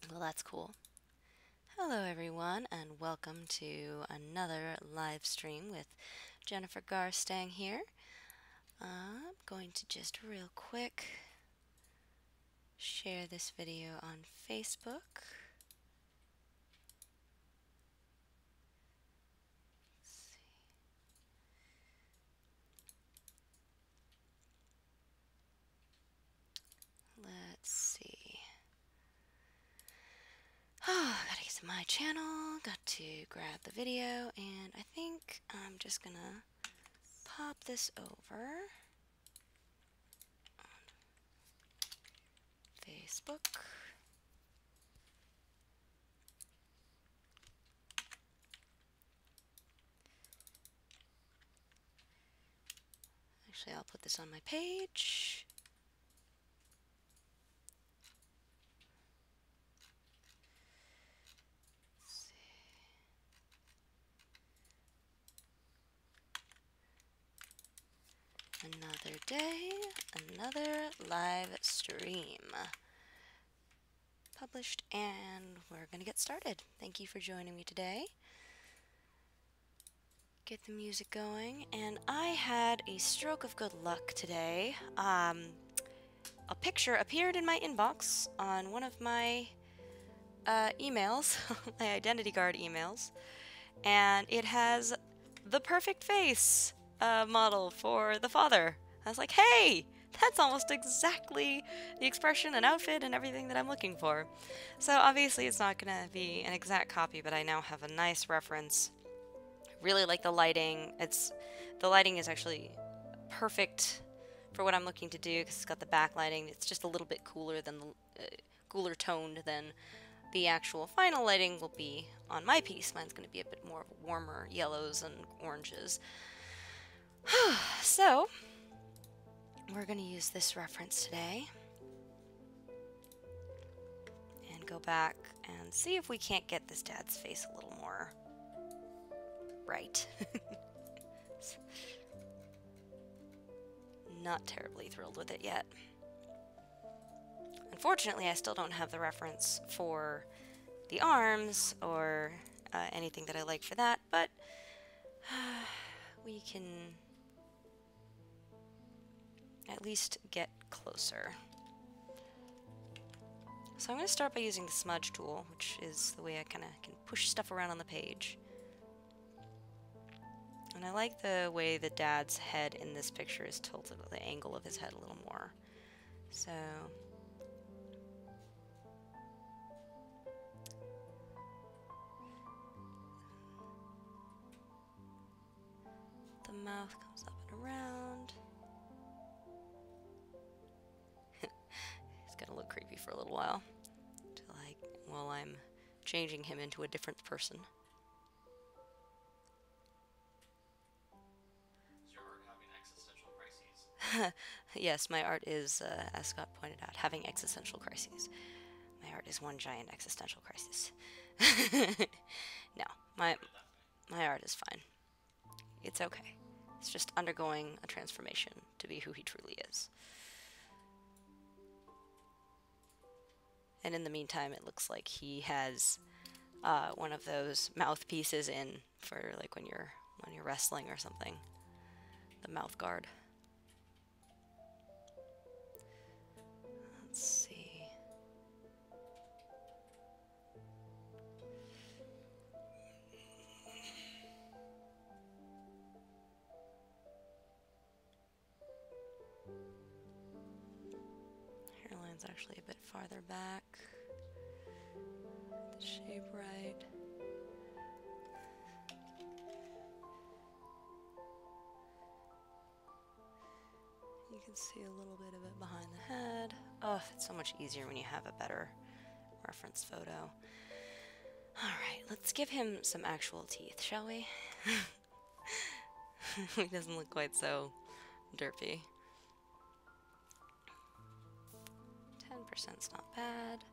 Well, that's cool. Hello, everyone, and welcome to another live stream with Jennifer Garstang here. I'm going to just real quick share this video on Facebook. Let's see. Oh, gotta get to my channel, got to grab the video, and I think I'm just gonna pop this over on Facebook. Actually, I'll put this on my page. Another day, another live stream published, and we're going to get started. Thank you for joining me today. Get the music going, and I had a stroke of good luck today. A picture appeared in my inbox on one of my emails, my identity card emails, and it has the perfect face model for the father. I was like, hey, that's almost exactly the expression and outfit and everything that I'm looking for. So obviously it's not going to be an exact copy, but I now have a nice reference. Really like the lighting. The lighting is actually perfect for what I'm looking to do because it's got the backlighting. It's just a little bit cooler than cooler toned than the actual final lighting will be on my piece. Mine's going to be a bit more warmer yellows and oranges. So, we're going to use this reference today and go back and see if we can't get this dad's face a little more right. Not terribly thrilled with it yet. Unfortunately, I still don't have the reference for the arms or anything that I like for that, but we can at least get closer. So I'm going to start by using the smudge tool, which is the way I kind of can push stuff around on the page. And I like the way the dad's head in this picture is tilted, the angle of his head a little more. So the mouth comes up and around. It's gonna look creepy for a little while, while I'm changing him into a different person. Is your art having existential crises? Yes, my art is, as Scott pointed out, having existential crises. My art is one giant existential crisis. No, my art is fine. It's okay. It's just undergoing a transformation to be who he truly is. And in the meantime, it looks like he has one of those mouthpieces in for like when you're wrestling or something. The mouth guard. Let's see. Hairline's actually a bit farther back. The shape right. You can see a little bit of it behind the head. Oh, it's so much easier when you have a better reference photo. Alright, let's give him some actual teeth, shall we? He doesn't look quite so derpy. 10%'s not bad.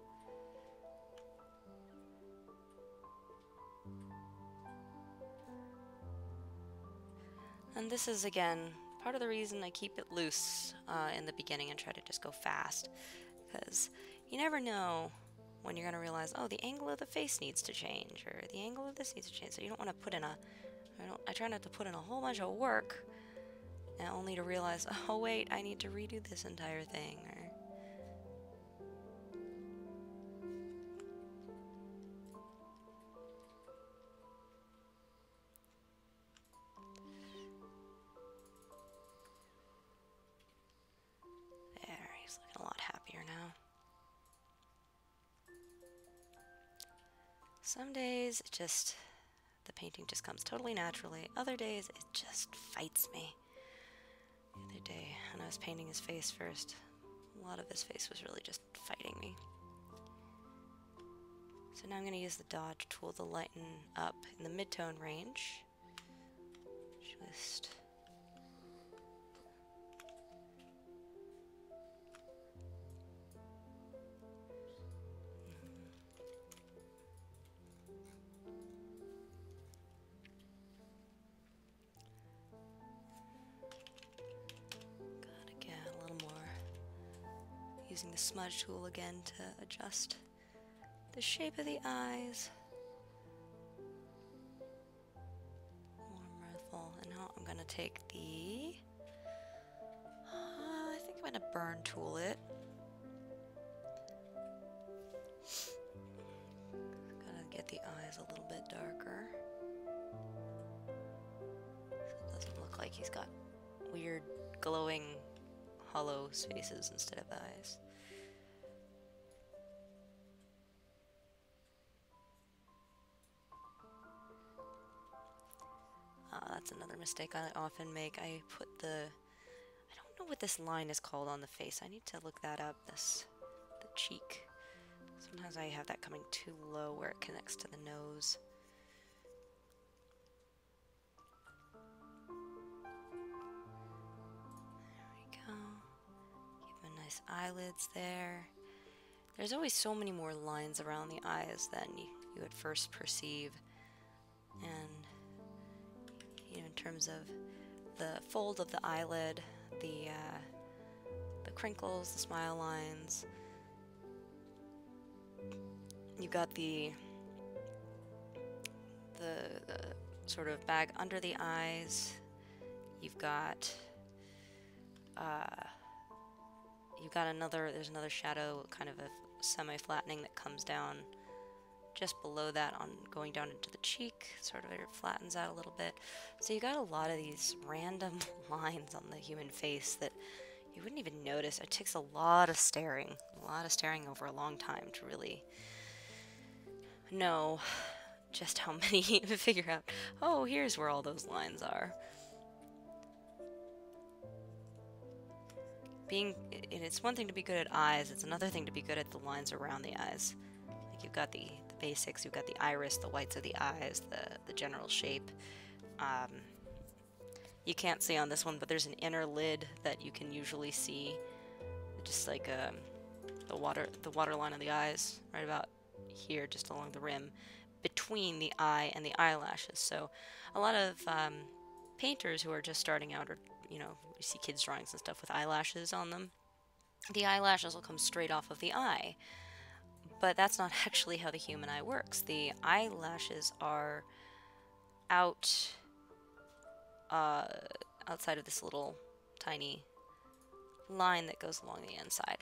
And this is, again, part of the reason I keep it loose in the beginning and try to just go fast. Because you never know when you're going to realize, oh, the angle of the face needs to change, or the angle of this needs to change. So you don't want to put in I try not to put in a whole bunch of work, and only to realize, oh wait, I need to redo this entire thing, or... There, he's looking a lot happier now. Some days, the painting just comes totally naturally. Other days, it just fights me. The other day, when I was painting his face first, a lot of his face was really just fighting me. So now I'm going to use the dodge tool to lighten up in the mid-tone range. Just... using the smudge tool again to adjust the shape of the eyes. More mirthful. And now I'm going to take the... I think I'm going to burn tool it. Gotta get the eyes a little bit darker, so it doesn't look like he's got weird glowing hollow spaces instead of eyes. That's another mistake I often make. I don't know what this line is called on the face. I need to look that up. The cheek. Sometimes I have that coming too low where it connects to the nose. There we go. Give him nice eyelids there. There's always so many more lines around the eyes than you would first perceive. And in terms of the fold of the eyelid, the crinkles, the smile lines. You've got the sort of bag under the eyes. You've got there's another shadow, kind of a semi-flattening that comes down just below that, on going down into the cheek, sort of it flattens out a little bit. So you got a lot of these random lines on the human face that you wouldn't even notice. It takes a lot of staring over a long time to really know just how many, to figure out, oh, here's where all those lines are. And it's one thing to be good at eyes, it's another thing to be good at the lines around the eyes. Like you've got the basics, you've got the iris, the whites of the eyes, the general shape. You can't see on this one, but there's an inner lid that you can usually see, just like the water line of the eyes, right about here, just along the rim, between the eye and the eyelashes. So a lot of painters who are just starting out, or you see kids' drawings and stuff with eyelashes on them, the eyelashes will come straight off of the eye. But that's not actually how the human eye works. The eyelashes are outside of this little tiny line that goes along the inside.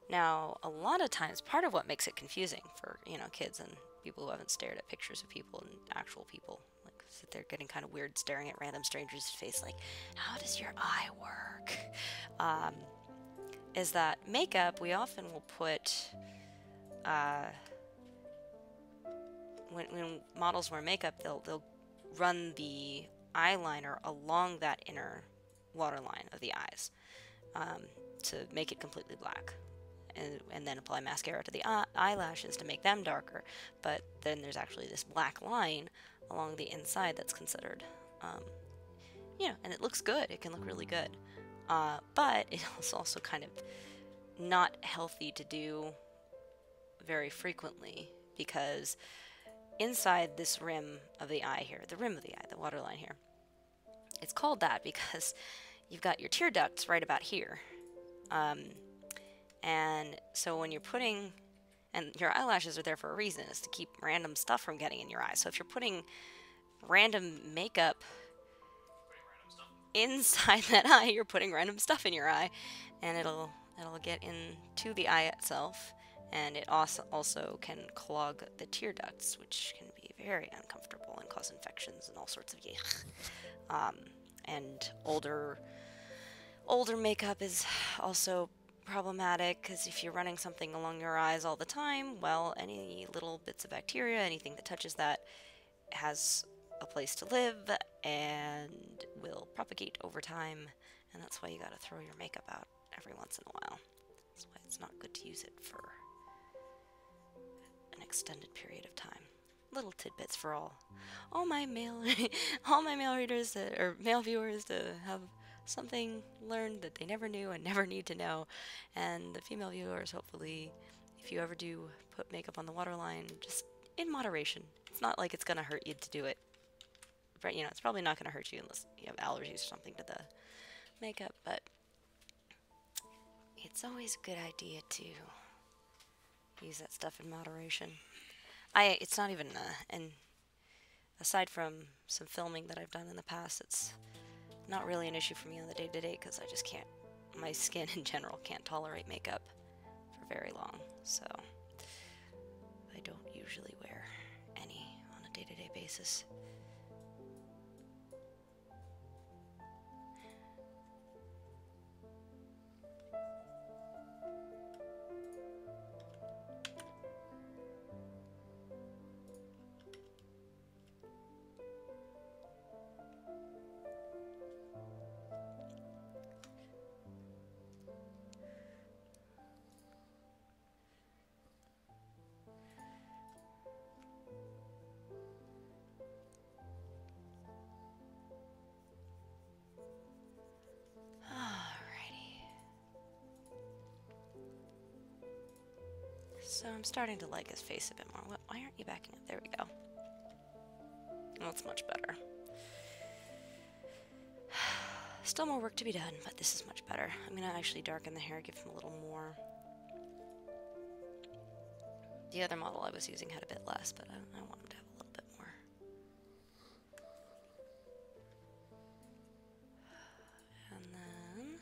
Now, a lot of times, part of what makes it confusing for, kids and people who haven't stared at pictures of people and actual people, like sit there getting kind of weird staring at random strangers' face, like, how does your eye work? Is that makeup, we often will put, when models wear makeup, they'll run the eyeliner along that inner waterline of the eyes to make it completely black. And then apply mascara to the eyelashes to make them darker. But then there's actually this black line along the inside that's considered, and it looks good. It can look really good. But it's also kind of not healthy to do very frequently, because inside this rim of the eye here, the rim of the eye, the waterline here, it's called that because you've got your tear ducts right about here. And so when you're putting, And your eyelashes are there for a reason, is to keep random stuff from getting in your eye. So if you're putting random makeup Putting random stuff. inside that eye, you're putting random stuff in your eye, and it'll get into the eye itself, and it also can clog the tear ducts, which can be very uncomfortable and cause infections and all sorts of yuck. And older makeup is also problematic because if you're running something along your eyes all the time, well, any little bits of bacteria, anything that touches that, has a place to live and will propagate over time, and that's why you gotta throw your makeup out every once in a while. That's why it's not good to use it for an extended period of time. Little tidbits for all my male all my male readers or male viewers to have something learned that they never knew and never need to know, and the female viewers, hopefully, if you ever do put makeup on the waterline, just in moderation. It's not like it's gonna hurt you to do it, but it's probably not gonna hurt you unless you have allergies or something to the makeup. But it's always a good idea to use that stuff in moderation. It's not even and aside from some filming that I've done in the past, it's not really an issue for me on the day-to-day because I just can't, my skin in general can't tolerate makeup for very long, so I don't usually wear any on a day-to-day basis. So I'm starting to like his face a bit more. Why aren't you backing up? There we go. That's much better. Still more work to be done, but this is much better. I'm gonna actually darken the hair, give him a little more. The other model I was using had a bit less, but I want him to have a little bit more. And then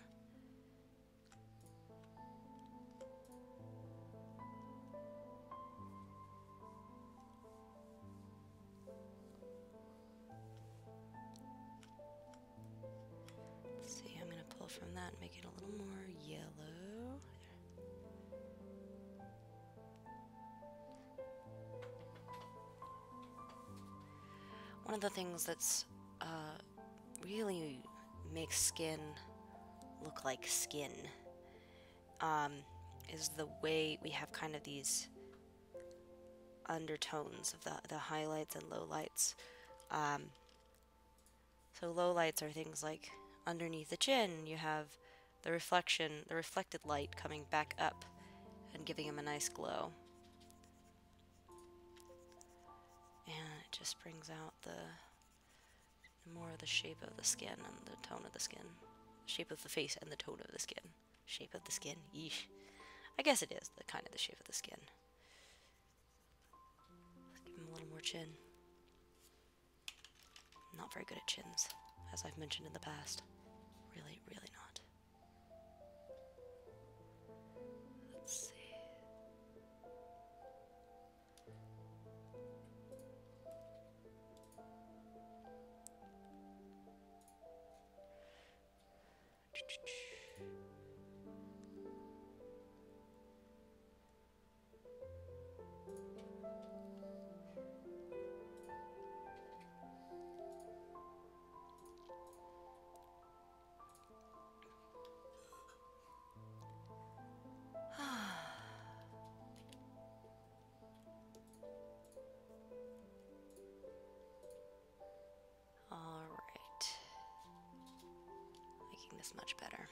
let's see, I'm gonna pull from that and make it a little more yellow. One of the things that's really makes skin look like skin is the way we have kind of these undertones of the highlights and lowlights. So lowlights are things like underneath the chin you have the reflected light coming back up and giving him a nice glow. And it just brings out more of the shape of the skin and the tone of the skin. Shape of the face and the tone of the skin. Shape of the skin, yeesh. I guess it is the kind of the shape of the skin. Let's give him a little more chin. Not very good at chins, as I've mentioned in the past. Really, really not. Let's see. Alright. Making this much better.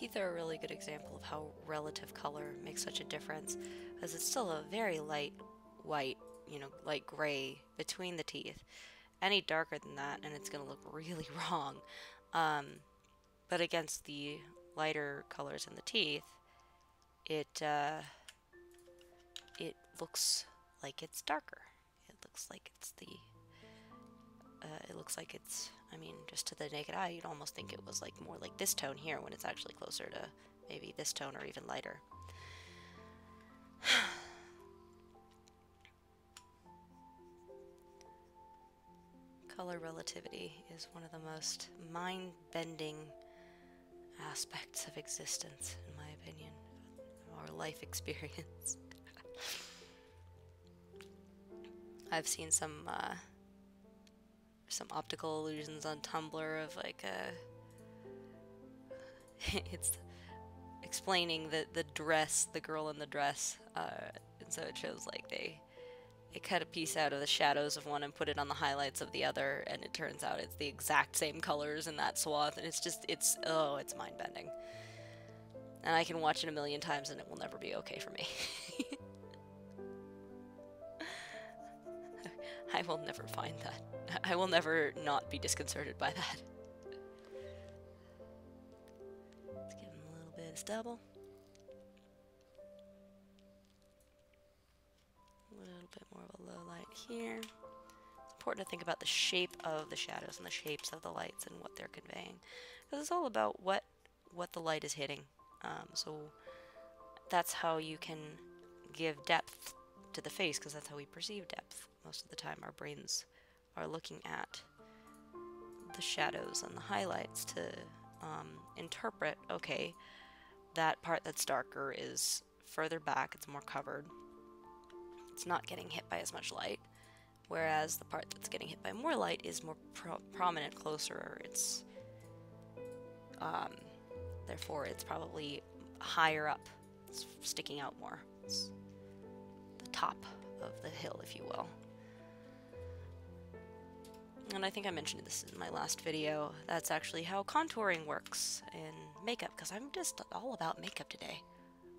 teeth are a really good example of how relative color makes such a difference, because it's still a very light white, light gray between the teeth. Any darker than that, and it's going to look really wrong. But against the lighter colors in the teeth, it looks like it's darker. It looks like it's I mean, just to the naked eye, you'd almost think it was like more like this tone here when it's actually closer to maybe this tone or even lighter. Color relativity is one of the most mind-bending aspects of existence, in my opinion, or life experience. I've seen some optical illusions on Tumblr of like it's explaining the dress, the girl in the dress, and so it shows like they cut a piece out of the shadows of one and put it on the highlights of the other, and it turns out it's the exact same colors in that swath, and it's mind-bending. And I can watch it a million times and it will never be okay for me. I will never find that. I will never not be disconcerted by that. Let's give him a little bit of stubble. A little bit more of a low light here. It's important to think about the shape of the shadows and the shapes of the lights and what they're conveying. Because it's all about what the light is hitting. So that's how you can give depth to the face, because that's how we perceive depth. Most of the time our brains are looking at the shadows and the highlights to interpret, okay, that part that's darker is further back, it's more covered, it's not getting hit by as much light, whereas the part that's getting hit by more light is more prominent, closer, it's therefore it's probably higher up, it's sticking out more, it's the top of the hill, if you will. And I think I mentioned this in my last video. That's actually how contouring works in makeup, because I'm just all about makeup today.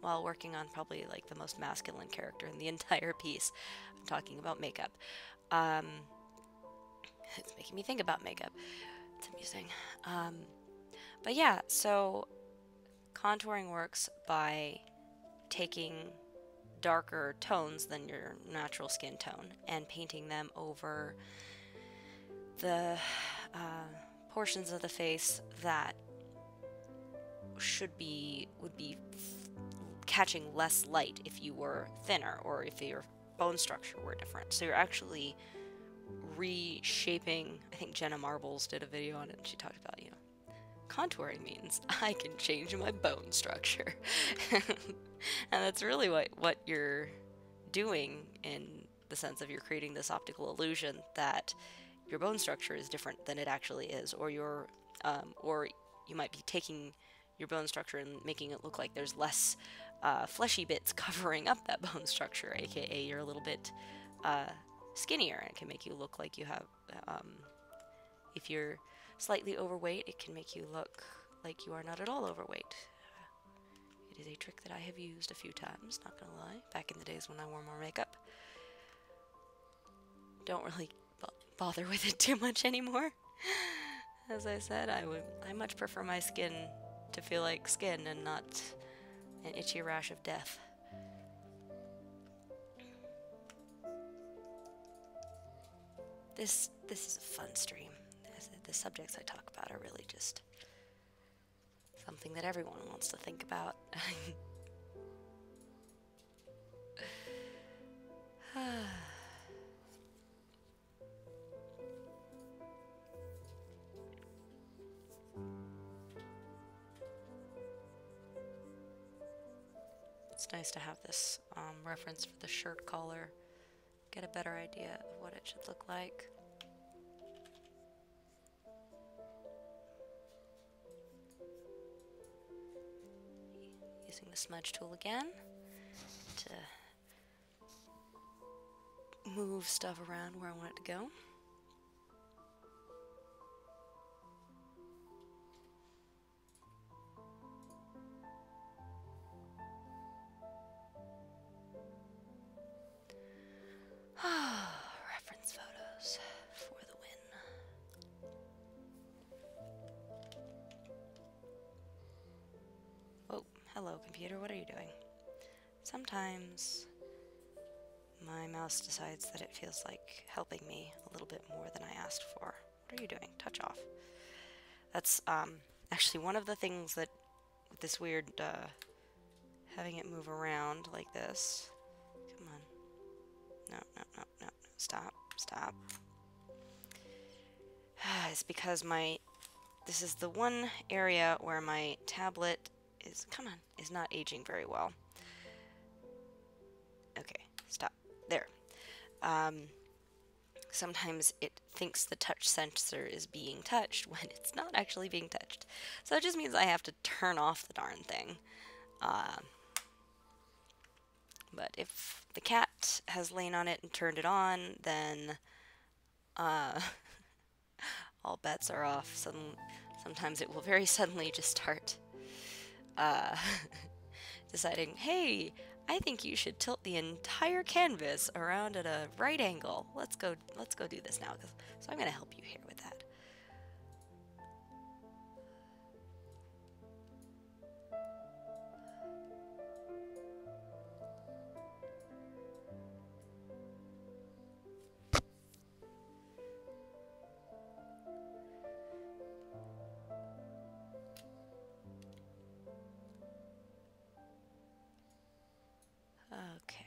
While working on probably like the most masculine character in the entire piece, I'm talking about makeup. It's making me think about makeup. It's amusing. But yeah, so contouring works by taking darker tones than your natural skin tone and painting them over the portions of the face that would be catching less light if you were thinner or if your bone structure were different. So you're actually reshaping. I think Jenna Marbles did a video on it and she talked about, contouring means I can change my bone structure. And that's really what you're doing, in the sense of you're creating this optical illusion that your bone structure is different than it actually is, or or you might be taking your bone structure and making it look like there's less fleshy bits covering up that bone structure, aka you're a little bit skinnier, and it can make you look like you have, if you're slightly overweight, it can make you look like you are not at all overweight. It is a trick that I have used a few times, not gonna lie, back in the days when I wore more makeup. Don't really bother with it too much anymore. As I said, I much prefer my skin to feel like skin and not an itchy rash of death. This is a fun stream. The subjects I talk about are really just something that everyone wants to think about. It's nice to have this reference for the shirt collar, get a better idea of what it should look like. Using the smudge tool again to move stuff around where I want it to go. computer, what are you doing? Sometimes my mouse decides that it feels like helping me a little bit more than I asked for. What are you doing? Touch off. That's actually one of the things that with this weird having it move around like this. Come on. No, no, no, no, no. Stop. Stop. It's because this is the one area where my tablet is not aging very well. Okay, stop. There. Sometimes it thinks the touch sensor is being touched when it's not actually being touched. So it just means I have to turn off the darn thing. But if the cat has lain on it and turned it on, then all bets are off. Sometimes it will very suddenly just start deciding, hey, I think you should tilt the entire canvas around at a right angle. Let's go do this now. So I'm going to help you here with that. Okay.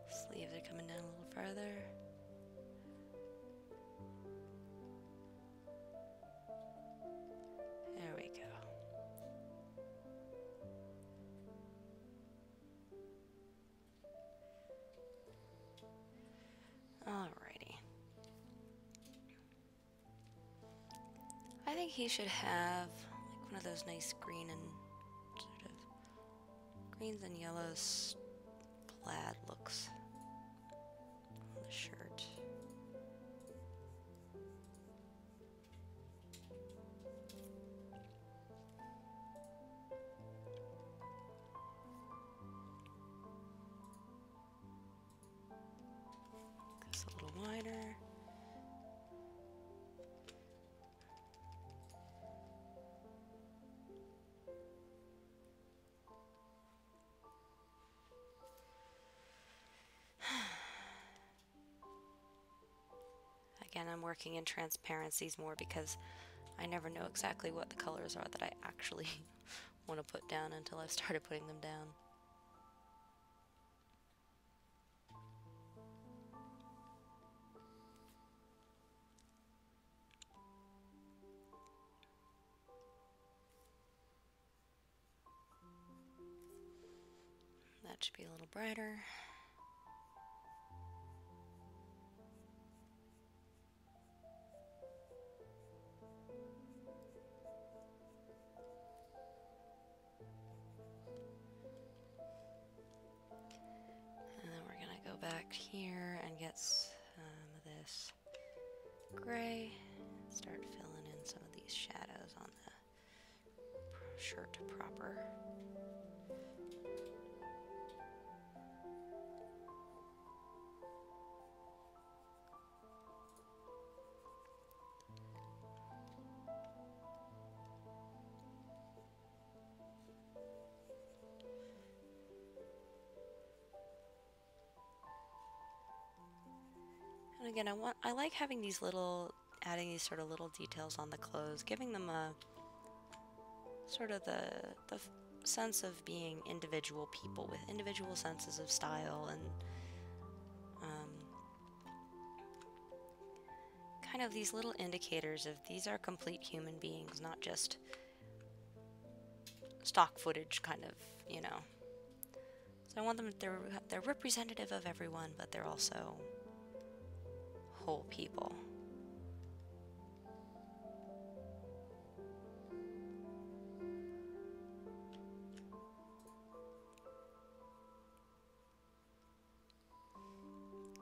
Sleeves are coming down a little further. There we go. Alrighty. I think he should have like one of those nice green and sort of greens and yellows plaid looks on the shirt. This a little wider. Again, I'm working in transparencies more because I never know exactly what the colors are that I actually want to put down until I've started putting them down. That should be a little brighter. And then we're gonna go back here and get some of this gray. Start filling in some of these shadows on the shirt proper. And again, I like having these adding these sort of little details on the clothes, giving them a sort of the sense of being individual people with individual senses of style and kind of these little indicators of these are complete human beings, not just stock footage kind of, you know. So I want them, they're representative of everyone, but they're also whole people.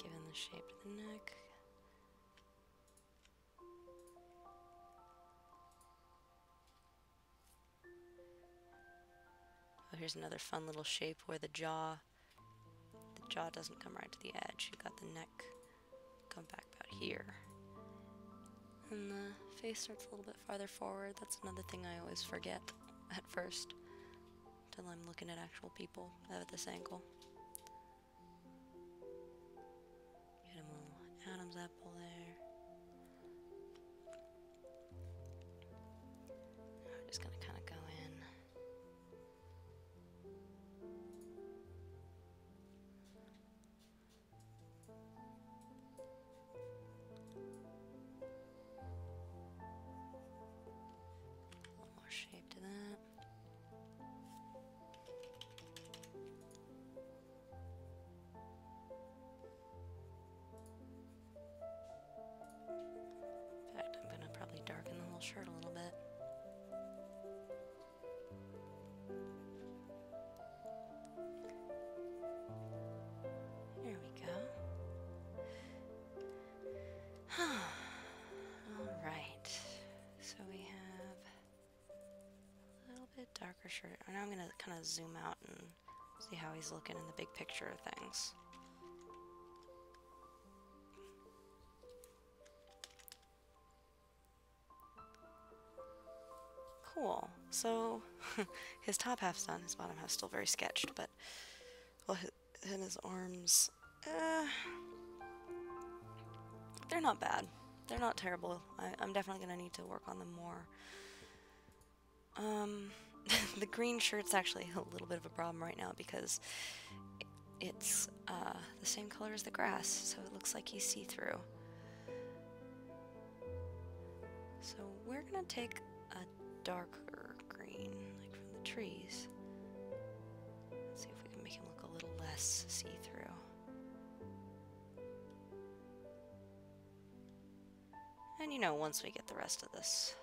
Given the shape of the neck. here's another fun little shape where the jaw doesn't come right to the edge. You got the neck come back about here. And the face starts a little bit farther forward. That's another thing I always forget at first, until I'm looking at actual people at this angle. Get him a little Adam's apple there. I'm just gonna kind of go in. A little more shape to that. In fact, I'm gonna probably darken the whole shirt a little bit. There we go. Alright, so we have a little bit darker shirt. And now I'm gonna kind of zoom out and see how he's looking in the big picture of things. Cool. So his top half's done, his bottom half's still very sketched, but well, his arms, they're not bad. They're not terrible. I'm definitely gonna need to work on them more. The green shirt's actually a little bit of a problem right now because it's the same color as the grass, so it looks like he's see-through. So we're gonna take a darker green, like from the trees. Let's see if we can make him look a little less see-through. And you know, once we get the rest of this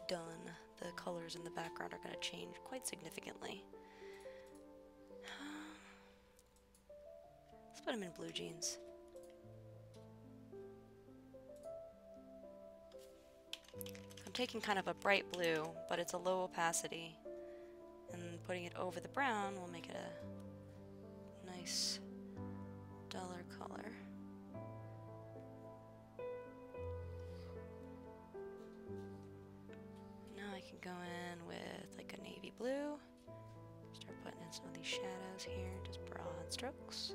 done, the colors in the background are going to change quite significantly. Let's put him in blue jeans. I'm taking kind of a bright blue, but it's a low opacity, and putting it over the brown will make it a nice duller color. Now I can go in with like a navy blue, start putting in some of these shadows here, just broad strokes.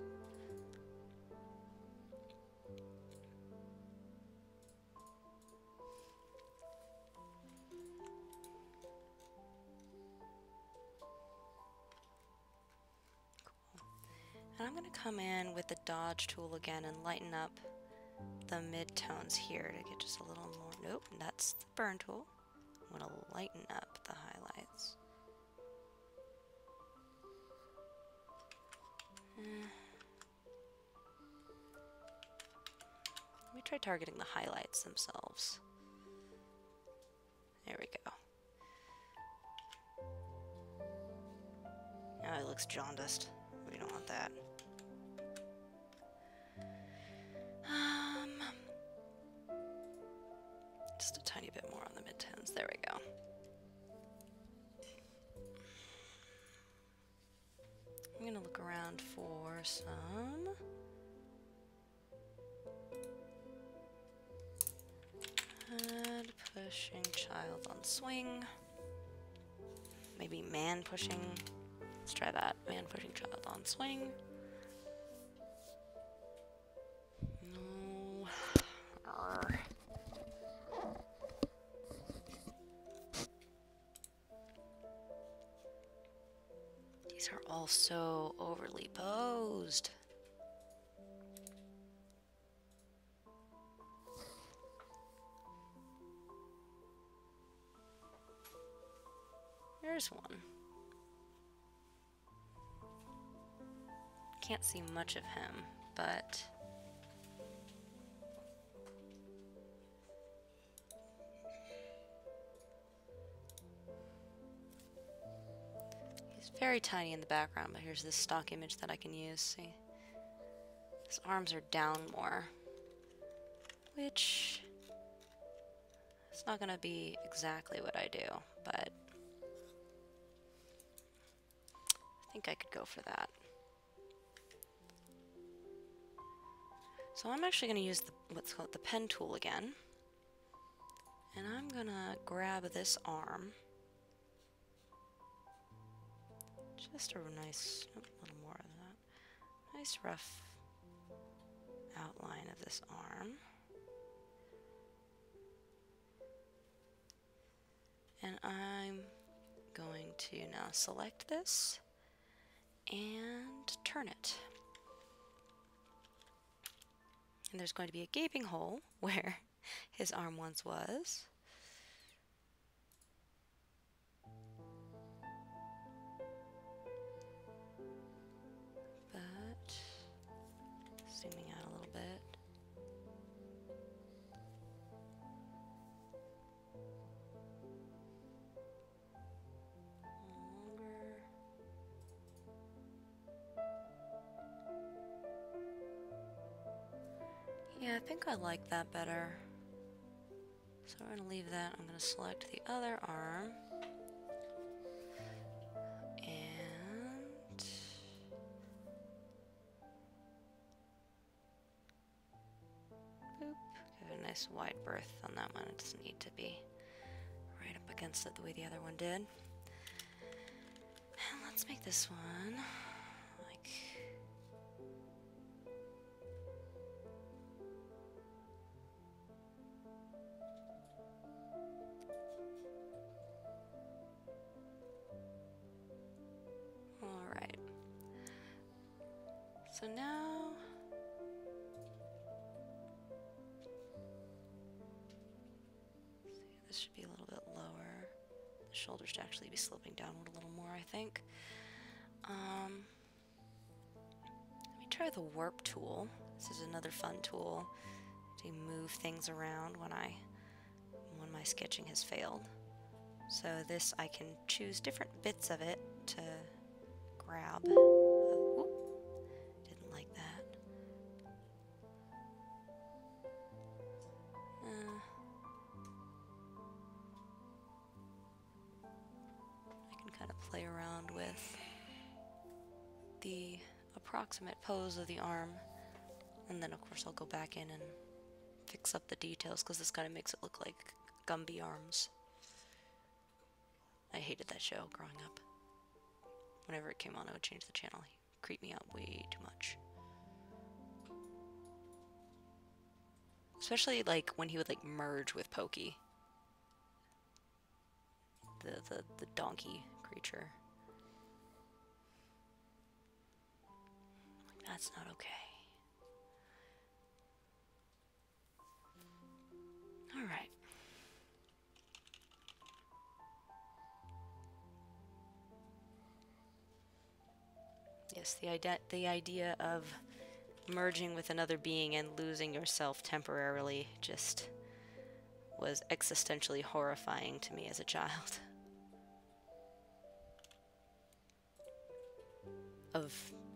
And I'm going to come in with the dodge tool again and lighten up the mid-tones here to get just a little more. Nope, that's the burn tool. I'm going to lighten up the highlights. Let me try targeting the highlights themselves. There we go. Now it looks jaundiced. We don't want that. Just a tiny bit more on the mid-tones. There we go. I'm gonna look around for some head pushing child on swing. Maybe man pushing. Let's try that. Man pushing child on swing. No. Arr. These are all so overly posed. There's one. Can't see much of him, but he's very tiny in the background, but here's this stock image that I can use. See? His arms are down more. which it's not gonna be exactly what I do, but I think I could go for that. So I'm actually gonna use what's called the pen tool again, and I'm gonna grab this arm. Just a nice, a little more of that. Nice rough outline of this arm. And I'm going to now select this and turn it. And there's going to be a gaping hole where his arm once was. But zooming out a little bit. Longer. Yeah, I think I like that better. So we're going to leave that. I'm going to select the other arm. And boop. Give it a nice wide berth on that one. It doesn't need to be right up against it the way the other one did. And let's make this one like... Alright. So now... This should be a little bit lower. The shoulders should actually be sloping downward a little more, I think. Let me try the warp tool. This is another fun tool to move things around when my sketching has failed. So this, I can choose different bits of it to grab. Whoop, didn't like that. I can kind of play around with the approximate pose of the arm, and then of course I'll go back in and fix up the details because this kind of makes it look like Gumby arms. I hated that show growing up. Whenever it came on, I would change the channel. He creeped me out way too much. Especially like when he would like merge with Pokey, the donkey creature. That's not okay. All right. Yes, the idea of merging with another being and losing yourself temporarily just was existentially horrifying to me as a child. Of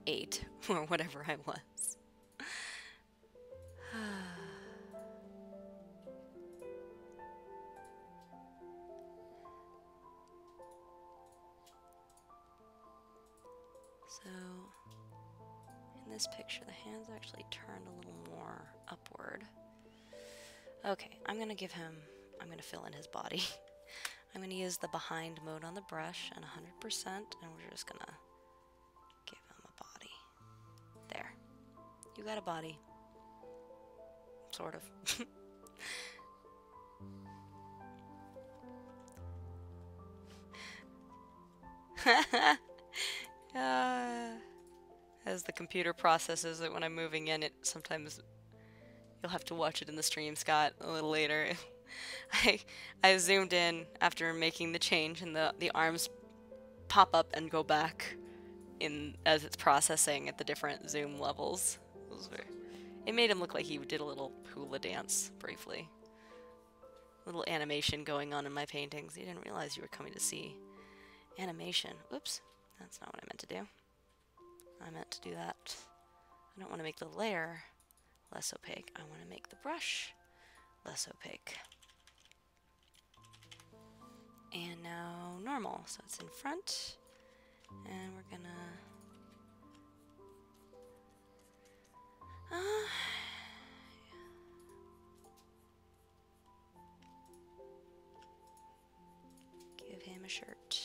8, or whatever I was. So, in this picture, the hand's actually turned a little more upward. Okay, I'm gonna fill in his body. I'm gonna use the behind mode on the brush and 100%, and we're just gonna give him a body. There. You got a body. Sort of. As the computer processes it when I'm moving in, it sometimes you'll have to watch it in the stream, Scott, a little later. I zoomed in after making the change, and the arms pop up and go back in as it's processing at the different zoom levels. It made him look like he did a little hula dance briefly. Little animation going on in my paintings. You didn't realize you were coming to see animation. Oops, that's not what I meant to do. I meant to do that. I don't want to make the layer less opaque. I want to make the brush less opaque. And now normal, so it's in front, and we're gonna give him a shirt.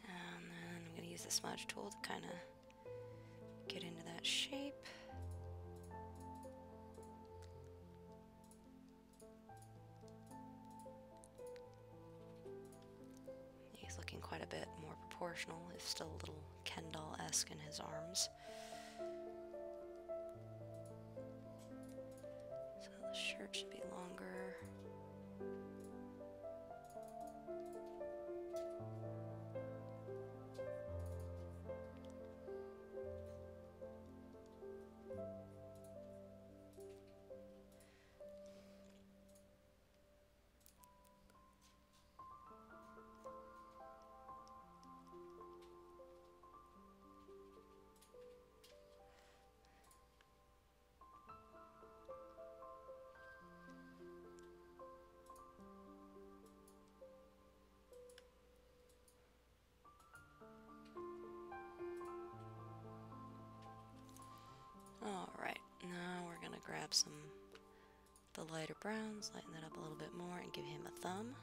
And then I'm gonna use the smudge tool to kind of get into that shape. He's looking quite a bit more proportional, if still a little Ken doll-esque in his arms. So the shirt should be longer. Alright, now we're gonna grab some the lighter browns, lighten that up a little bit more, and give him a thumb.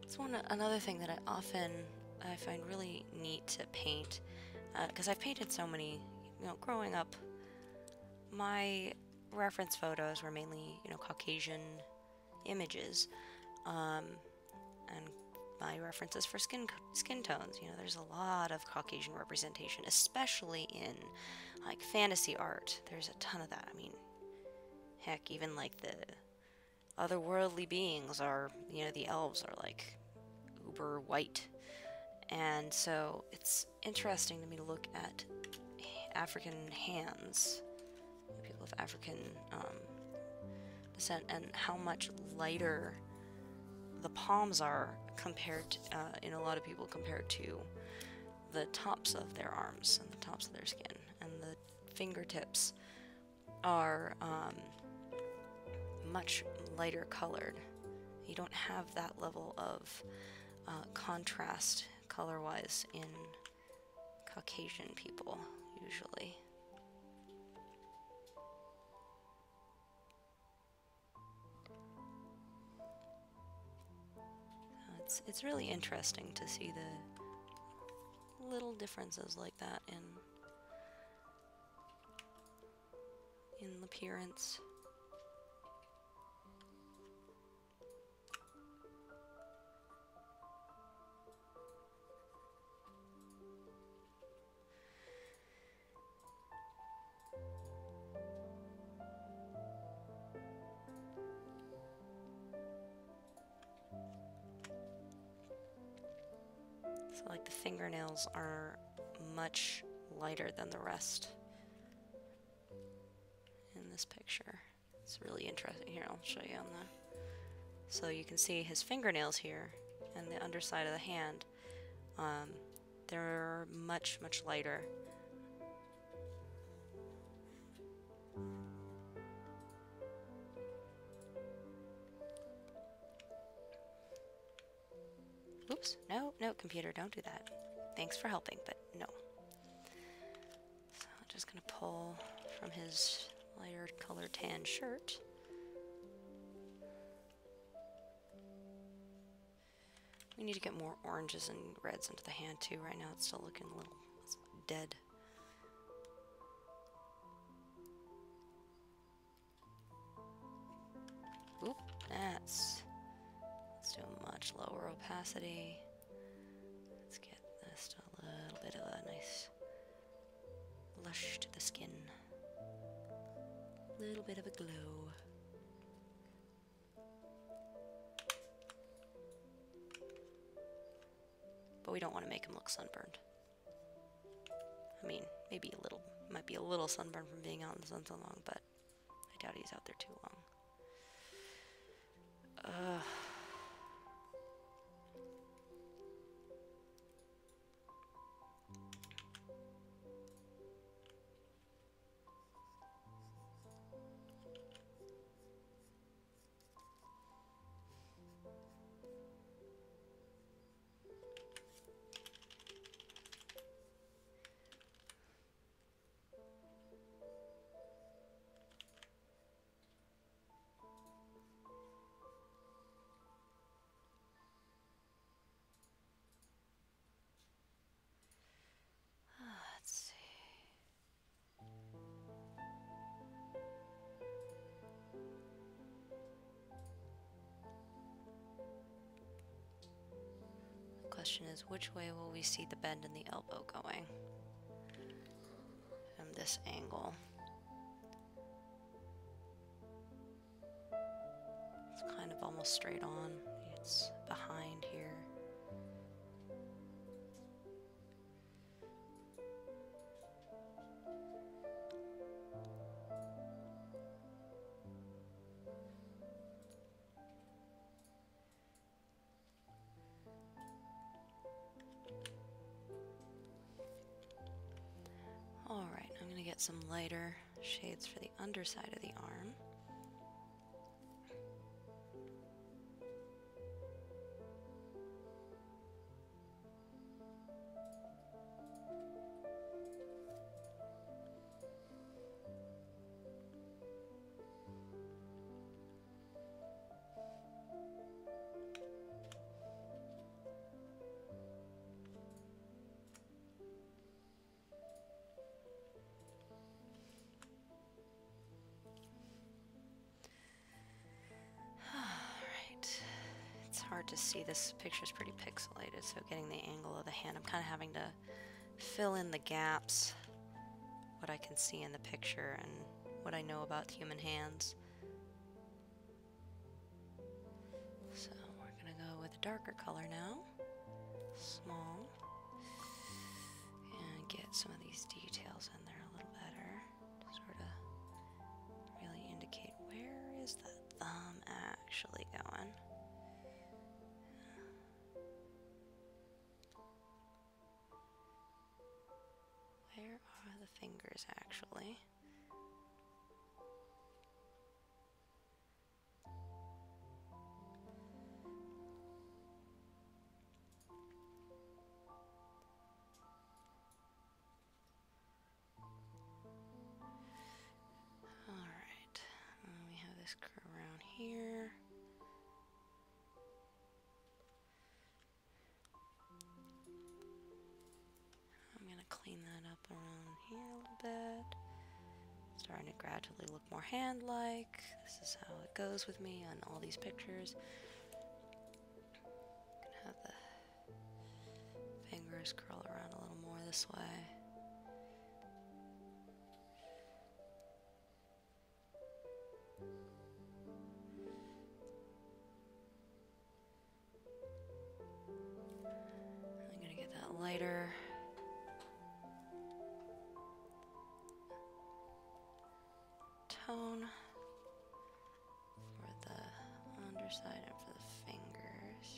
It's another thing that I find really neat to paint, because I've painted so many, growing up, my reference photos were mainly, Caucasian images, and my references for skin tones. There's a lot of Caucasian representation, especially in like fantasy art. There's a ton of that. I mean, heck, even like the otherworldly beings are, the elves are like uber white, and so it's interesting to me to look at African hands, people of African descent, and how much lighter the palms are compared in a lot of people compared to the tops of their arms and the tops of their skin, and the fingertips are much lighter colored. You don't have that level of contrast color-wise in Caucasian people usually. It's really interesting to see the little differences like that in appearance. So like the fingernails are much lighter than the rest in this picture. It's really interesting. Here, I'll show you on the... So you can see his fingernails here and the underside of the hand. They're much, much lighter. Oops, no, computer, don't do that. Thanks for helping, but no. So I'm just gonna pull from his lighter color tan shirt. We need to get more oranges and reds into the hand too. Right now it's still looking a little dead. Oop, let's do a much lower opacity. Let's get this to a little bit of a nice lush to the skin. A little bit of a glow. but we don't want to make him look sunburned. I mean, maybe a little, might be a little sunburned from being out in the sun so long, but I doubt he's out there too long. Let's see. The question is, which way will we see the bend in the elbow going from this angle? It's kind of almost straight on. It's behind here. Alright, I'm going to get some lighter shades for the underside of the arm. Hard to see. This picture is pretty pixelated, so getting the angle of the hand, I'm kind of having to fill in the gaps, what I can see in the picture and what I know about human hands. So we're gonna go with a darker color now, small, and get some of these details in there a little better to sort of really indicate where is the thumb actually going. Where are the fingers actually? Alright, we have this curve around here. I'm gonna clean that up around here a little bit. Starting to gradually look more hand-like. This is how it goes with me on all these pictures. Gonna have the fingers curl around a little more this way. I'm gonna get that lighter tone for the underside and for the fingers.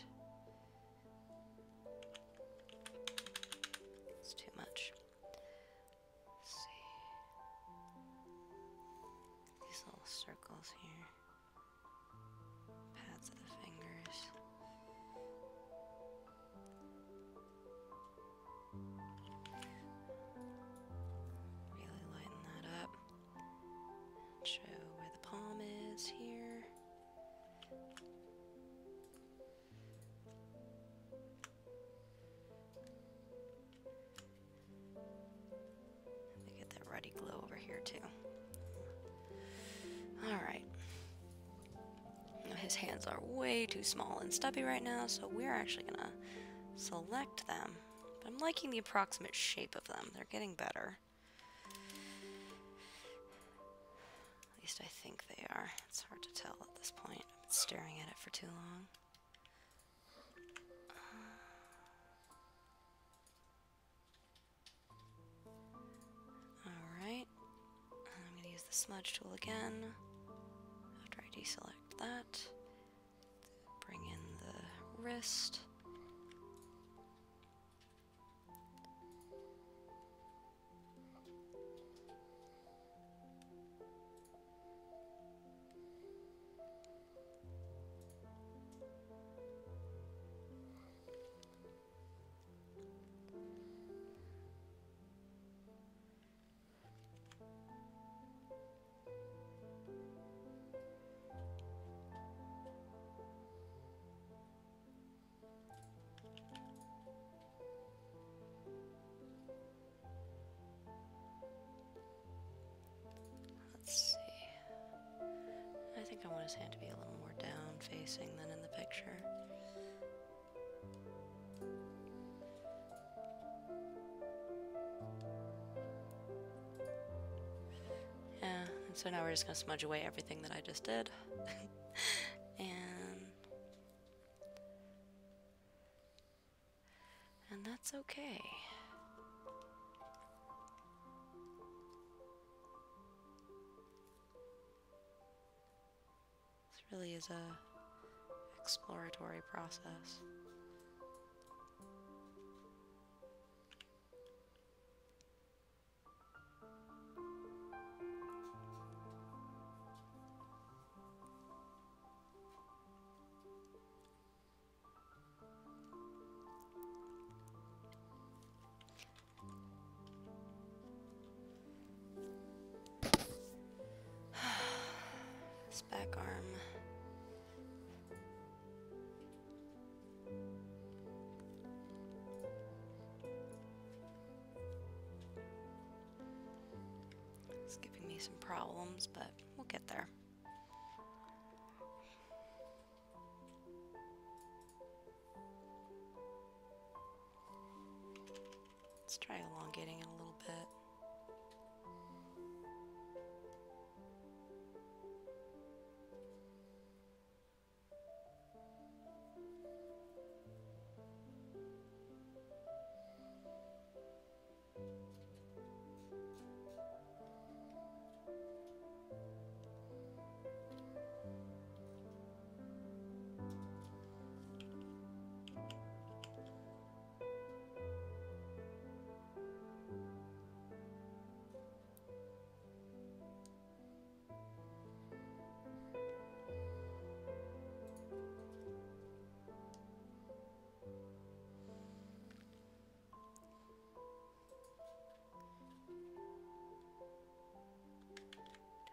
It's too much. Let's see. These little circles here. Pads of the fingers. Really lighten that up. Show where the palm is here. Get that ruddy glow over here too. Alright. His hands are way too small and stubby right now, so we're actually gonna select them. But I'm liking the approximate shape of them. They're getting better. At least I think they are. It's hard to tell at this point. I've been staring at it for too long. smudge tool again. After I deselect that, bring in the wrist. Let's see. I think I want his hand to be a little more down facing than in the picture. Yeah, and so now we're just gonna smudge away everything that I just did. and that's okay. This really is a exploratory process. This back arm. It's giving me some problems, but we'll get there. Let's try elongating it a little bit.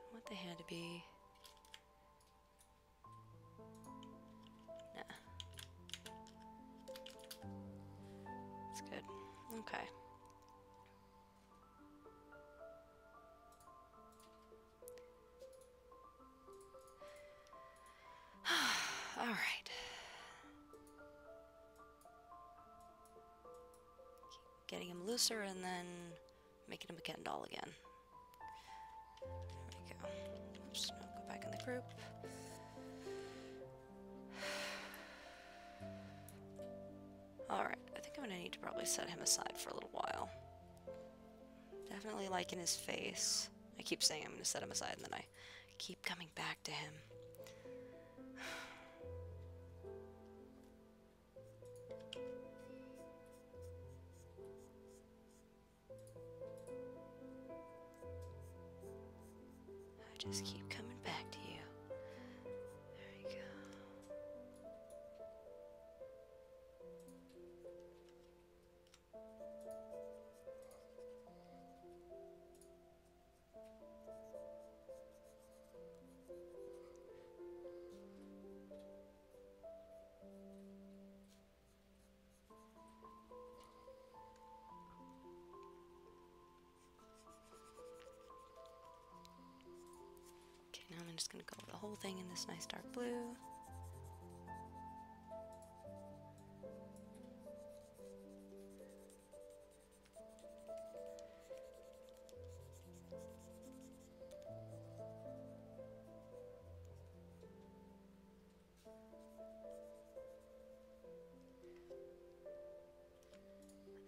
I want the hand to be... Nah. It's good. Okay. All right. Keep getting him looser and then making him a Ken doll again. There we go. Oops, no, go back in the group. Alright, I think I'm gonna need to probably set him aside for a little while. Definitely liking his face. I keep saying I'm gonna set him aside and then I keep coming back to him. I just keep coming back to you. There you go. Okay, now I'm just gonna go over the whole thing in this nice dark blue.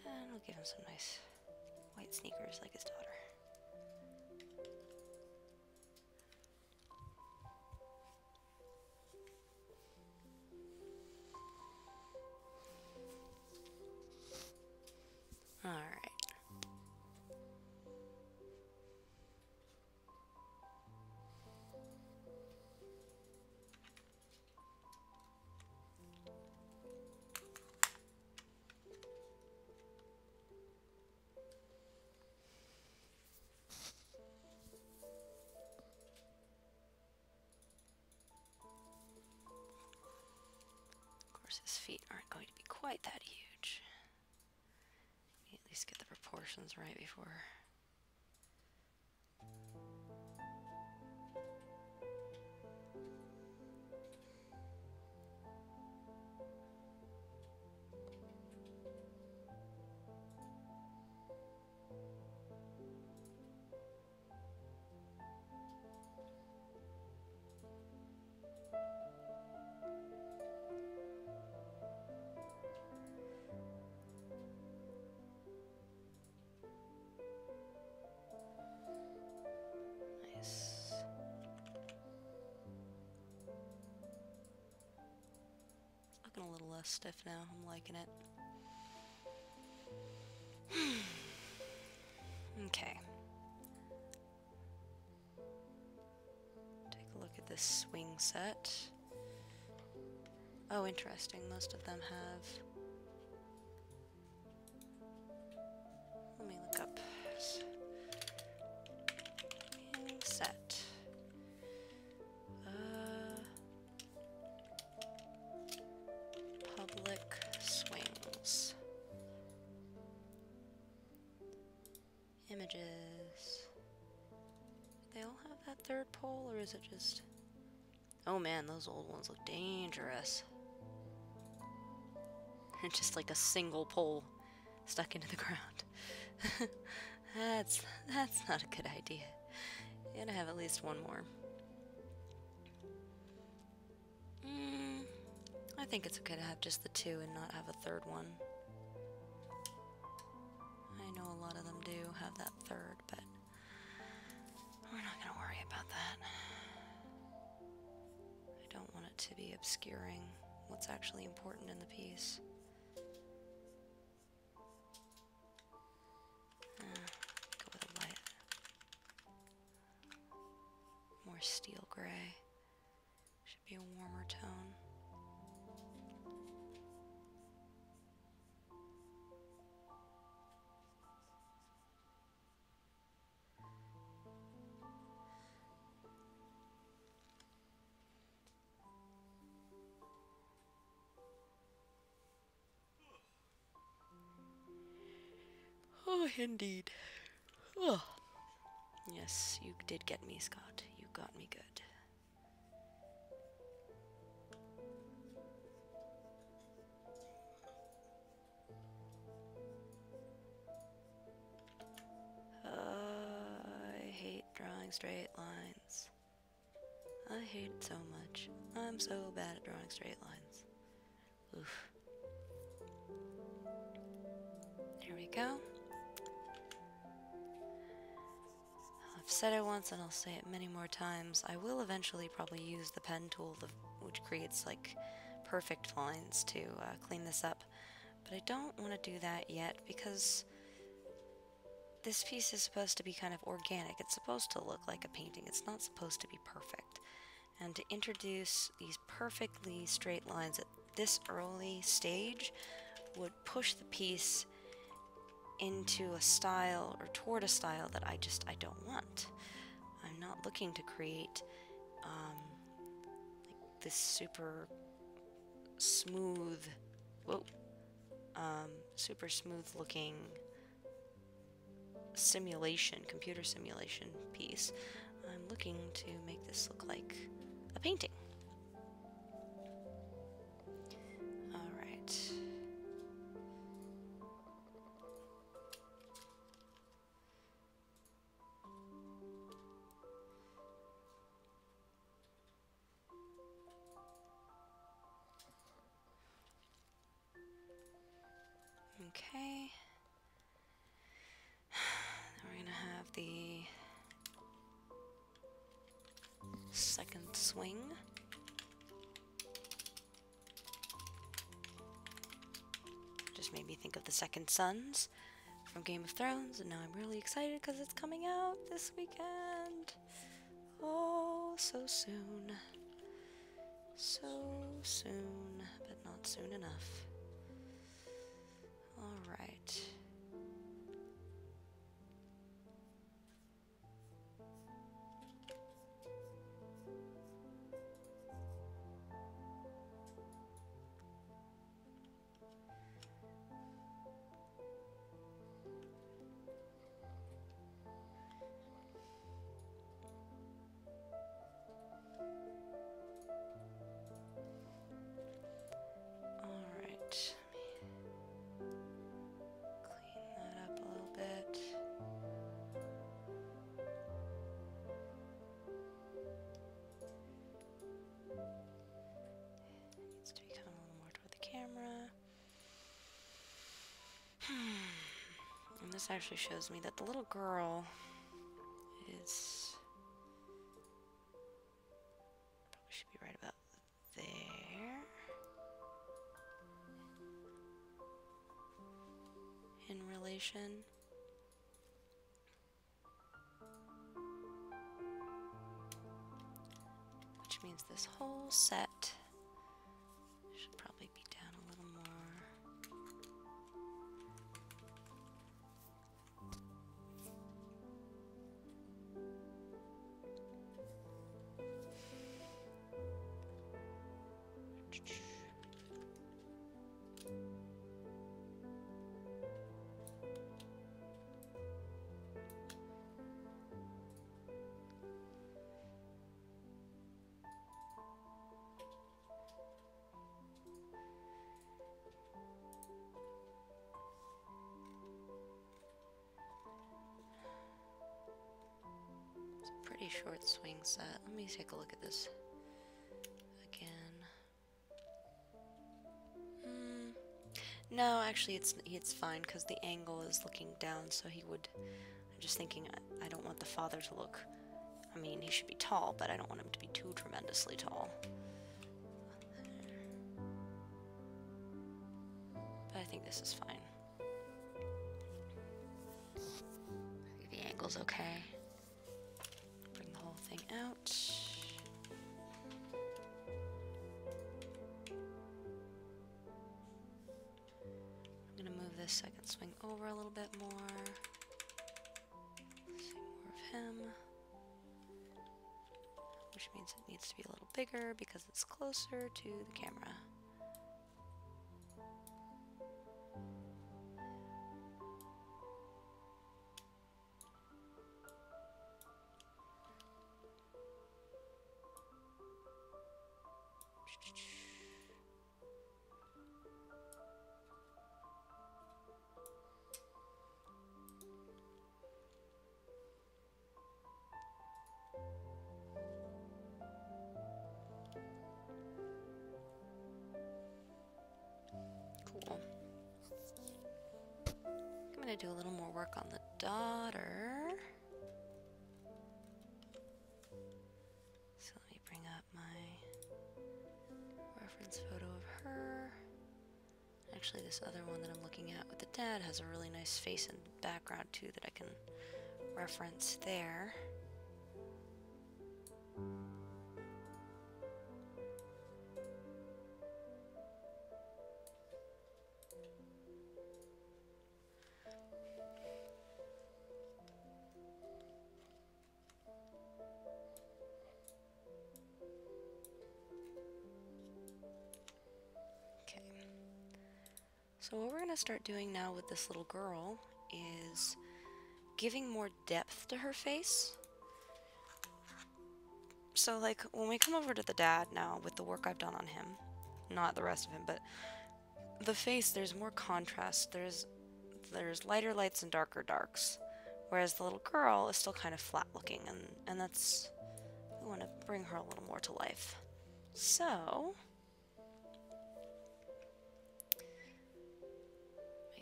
And we'll give him some nice white sneakers like his daughter. course, his feet aren't going to be quite that huge. At least get the proportions right before. Nice. Looking a little less stiff now. I'm liking it. Okay. Take a look at this swing set. Oh, interesting. Most of them have... Let me look up. Swing set. Public swings. Images. Do they all have that third pole, or is it just... Oh man, those old ones look dangerous. Just like a single pole stuck into the ground. That's not a good idea. You gotta have at least one more. I think it's okay to have just the two and not have a third one. I know a lot of them do have that third, but we're not gonna worry about that. I don't want it to be obscuring what's actually important in the piece. Go with a light, more steel gray. Should be a warmer tone. Oh, indeed. Oh. Yes, you did get me, Scott. You got me good. I hate drawing straight lines. I hate it so much. I'm so bad at drawing straight lines. Oof. There we go. I've said it once and I'll say it many more times. I will eventually probably use the pen tool, which creates like perfect lines to clean this up. But I don't want to do that yet because this piece is supposed to be kind of organic. It's supposed to look like a painting. It's not supposed to be perfect. And to introduce these perfectly straight lines at this early stage would push the piece into a style or toward a style that I don't want. I'm not looking to create like this super smooth, super smooth looking simulation, computer simulation piece. I'm looking to make this look like a painting. All right. Okay. Then we're gonna have the second swing. Just made me think of the Second Sons from Game of Thrones, and now I'm really excited because it's coming out this weekend. Oh, so soon. So soon, but not soon enough. All right. This actually shows me that the little girl is... probably should be right about there. In relation. Which means this whole set should probably be down a little more. Pretty short swing set. Let me take a look at this again. No, actually it's fine because the angle is looking down, so he would... I'm just thinking I don't want the father to look... I mean, he should be tall, but I don't want him to be too tremendously tall. But I think this is fine. I think the angle's okay. Bring the whole thing out. I'm gonna move this second swing over a little bit more. See more of him. Which means it needs to be a little bigger because it's closer to the camera. Cool. I'm gonna do a little more work on the daughter. So let me bring up my reference photo of her. Actually, this other one that I'm looking at with the dad has a really nice face and background too that I can reference there. So what we're going to start doing now with this little girl is giving more depth to her face. So like when we come over to the dad now with the work I've done on him, not the rest of him, but the face, there's more contrast. There's lighter lights and darker darks. Whereas the little girl is still kind of flat looking, and that's, we want to bring her a little more to life. So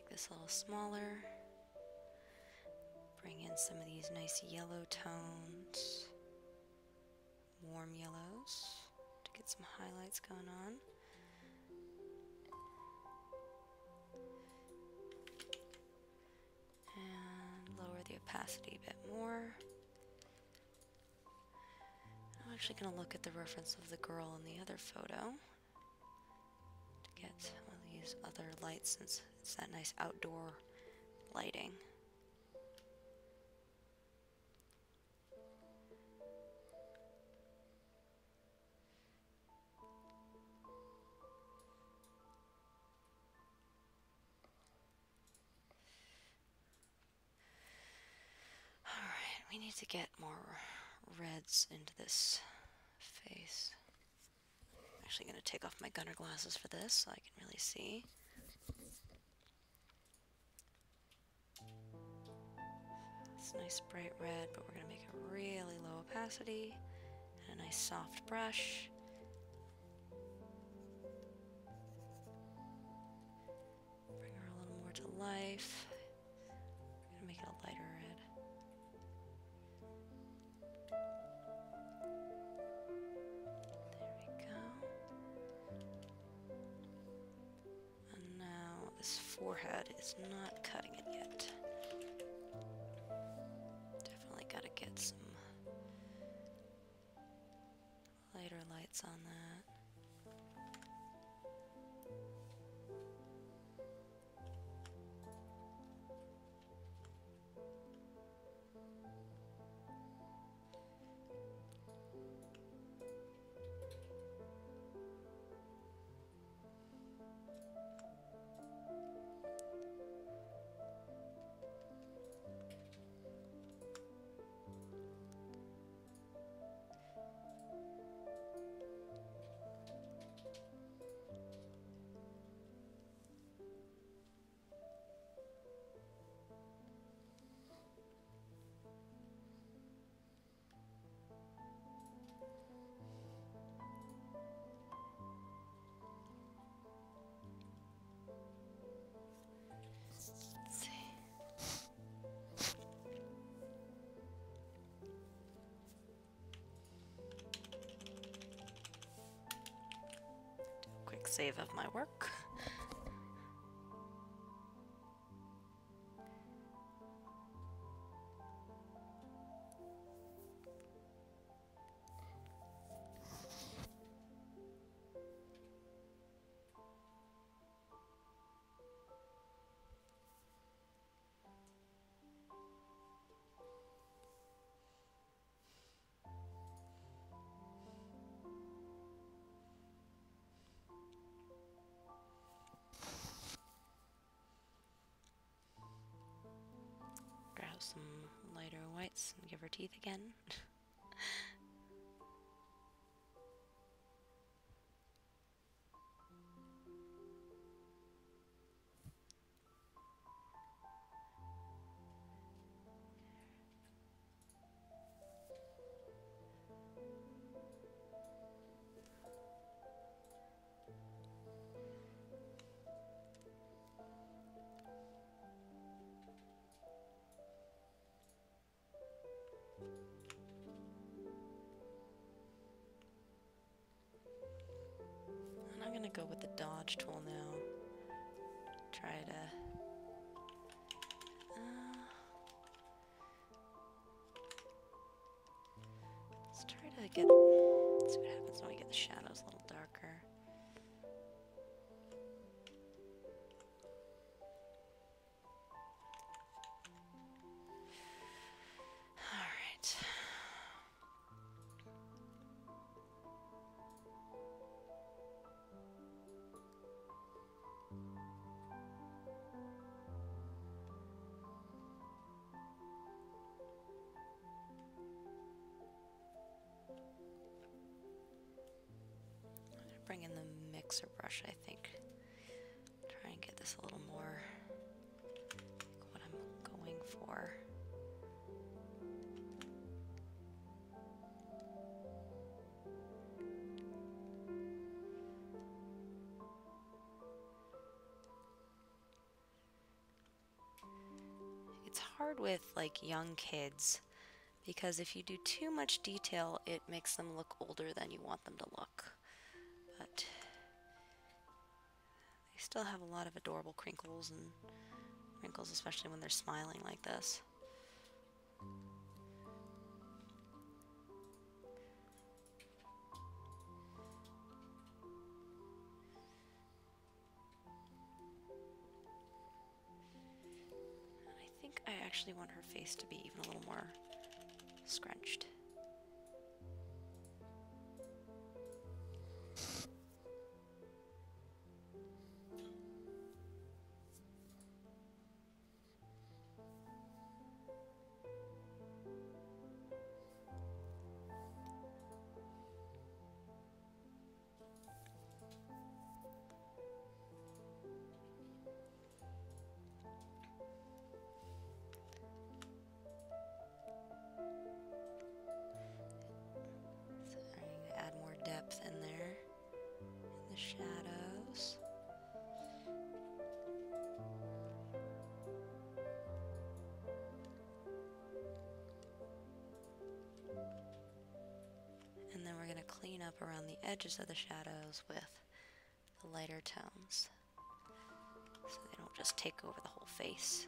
this a little smaller. Bring in some of these nice yellow tones, warm yellows, to get some highlights going on. And lower the opacity a bit more. I'm actually going to look at the reference of the girl in the other photo to get some of these other lights, since it's that nice outdoor lighting. Alright, we need to get more reds into this face. I'm actually going to take off my gunner glasses for this so I can really see. It's nice bright red, but we're going to make it really low opacity and a nice soft brush. Bring her a little more to life. forehead is not cutting it yet. Definitely gotta get some lighter lights on that. Quick save of my work. Grab some lighter whites and give her teeth again. And I'm gonna go with the dodge tool now. Try to let's try to get, see what happens when we get the shadows a little darker. Alright. Bring in the mixer brush, I think. Try and get this a little more like what I'm going for. It's hard with like young kids because if you do too much detail, it makes them look older than you want them to look. But they still have a lot of adorable crinkles and wrinkles, especially when they're smiling like this. And I think I actually want her face to be even a little more scrunched. Depth in there, in the shadows. And then we're going to clean up around the edges of the shadows with the lighter tones. so they don't just take over the whole face.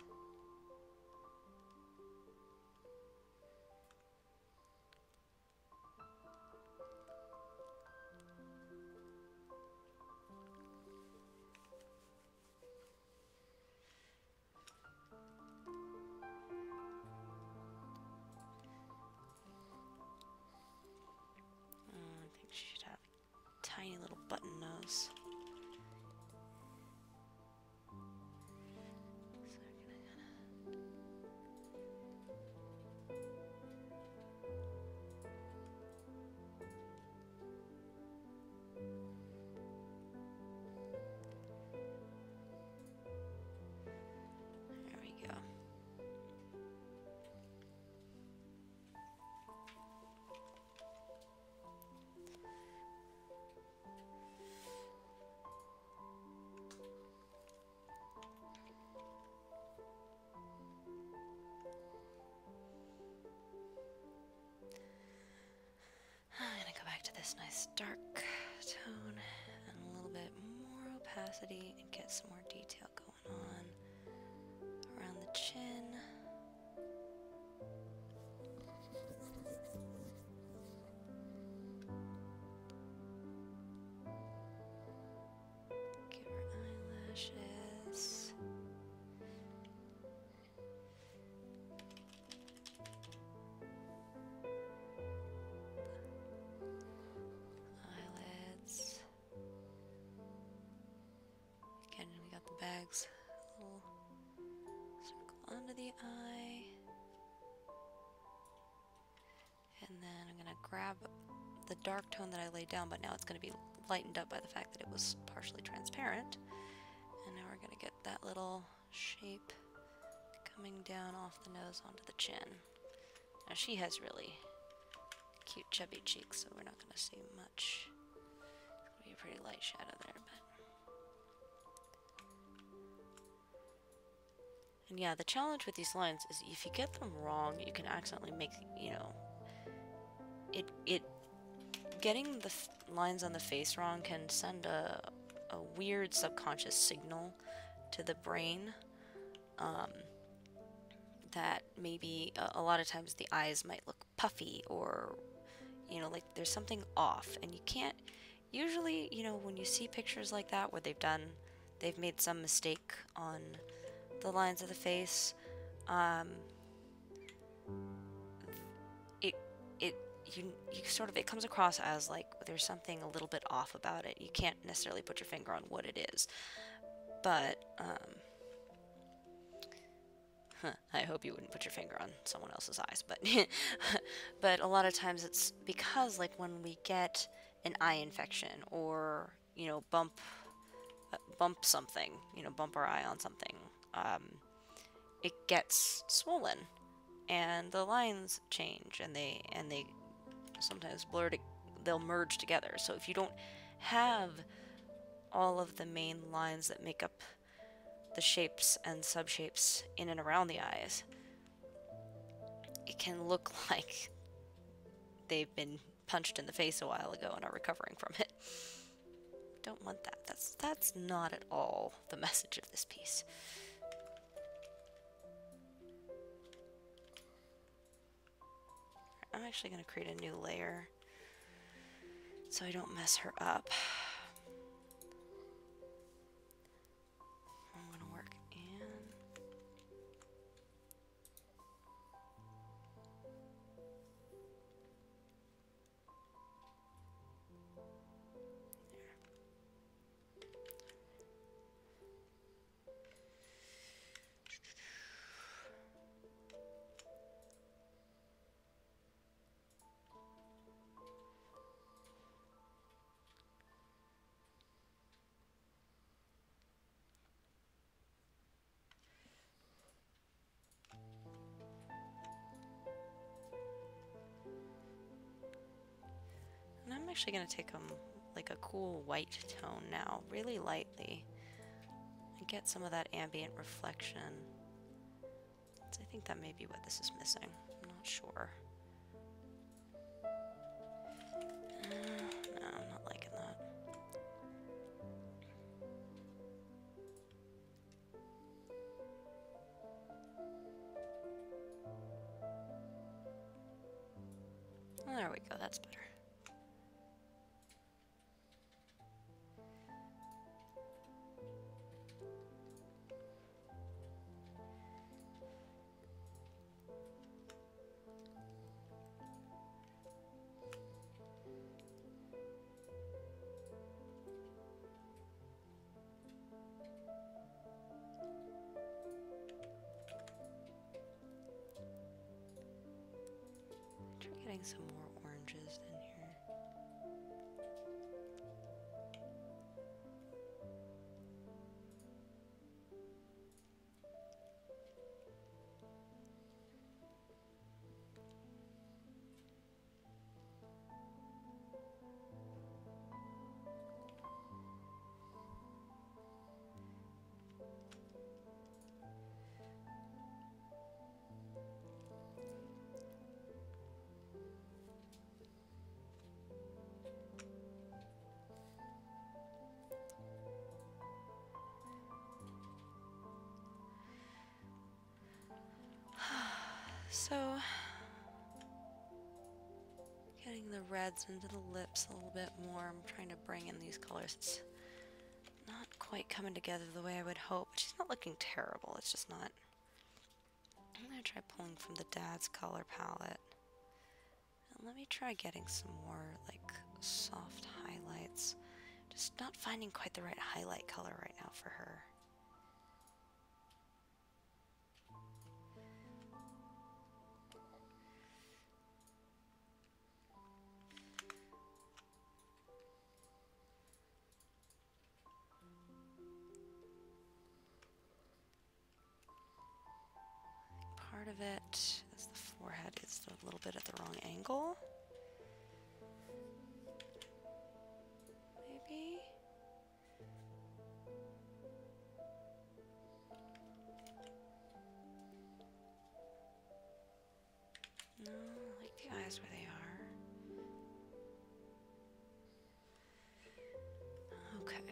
I think she should have a tiny little button nose. There we go. I'm gonna go back to this nice dark tone and a little bit more opacity and get some more detail going on around the chin. Give her eyelashes. Eyelids. Again, we got the bags. A little circle under the eye. And then I'm gonna grab the dark tone that I laid down, but now it's gonna be lightened up by the fact that it was partially transparent. And now we're gonna get that little shape coming down off the nose onto the chin. Now she has really cute chubby cheeks, so we're not gonna see much. It's gonna be a pretty light shadow there, but... And yeah, the challenge with these lines is if you get them wrong, you can accidentally make, you know, getting the lines on the face wrong can send a weird subconscious signal to the brain that maybe a lot of times the eyes might look puffy, or, you know, like there's something off, and you can't, usually, you know, when you see pictures like that where they've made some mistake on the lines of the face, it comes across as like there's something a little bit off about it. You can't necessarily put your finger on what it is, but I hope you wouldn't put your finger on someone else's eyes, but but a lot of times it's because, like, when we get an eye infection, or, you know, bump something, you know, bump our eye on something, it gets swollen, and the lines change, and they sometimes they'll merge together. So if you don't have all of the main lines that make up the shapes and subshapes in and around the eyes, it can look like they've been punched in the face a while ago and are recovering from it. Don't want that. That's not at all the message of this piece. I'm actually going to create a new layer so I don't mess her up. I'm going to work in. And I'm actually going to take like a cool white tone now, really lightly, and get some of that ambient reflection. So I think that may be what this is missing. I'm not sure. No, I'm not liking that. getting some more oranges in here. So, getting the reds into the lips a little bit more. I'm trying to bring in these colors. It's not quite coming together the way I would hope. She's not looking terrible. It's just not. I'm going to try pulling from the dad's color palette. And let me try getting some more, like, soft highlights. Just not finding quite the right highlight color right now for her. Part of it is the forehead is a little bit at the wrong angle. Maybe? No, I like the eyes where they are. Okay.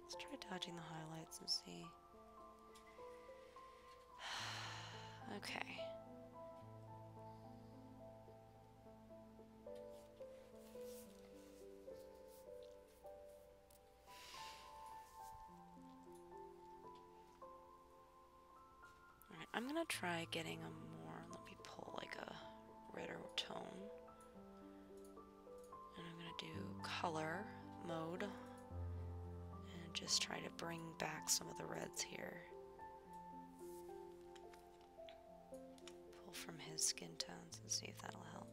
Let's try dodging the highlights and see. Okay. Alright, I'm gonna try getting a more, let me pull like a redder tone. And I'm gonna do color mode and just try to bring back some of the reds here. Pull from his skin tones and see if that'll help.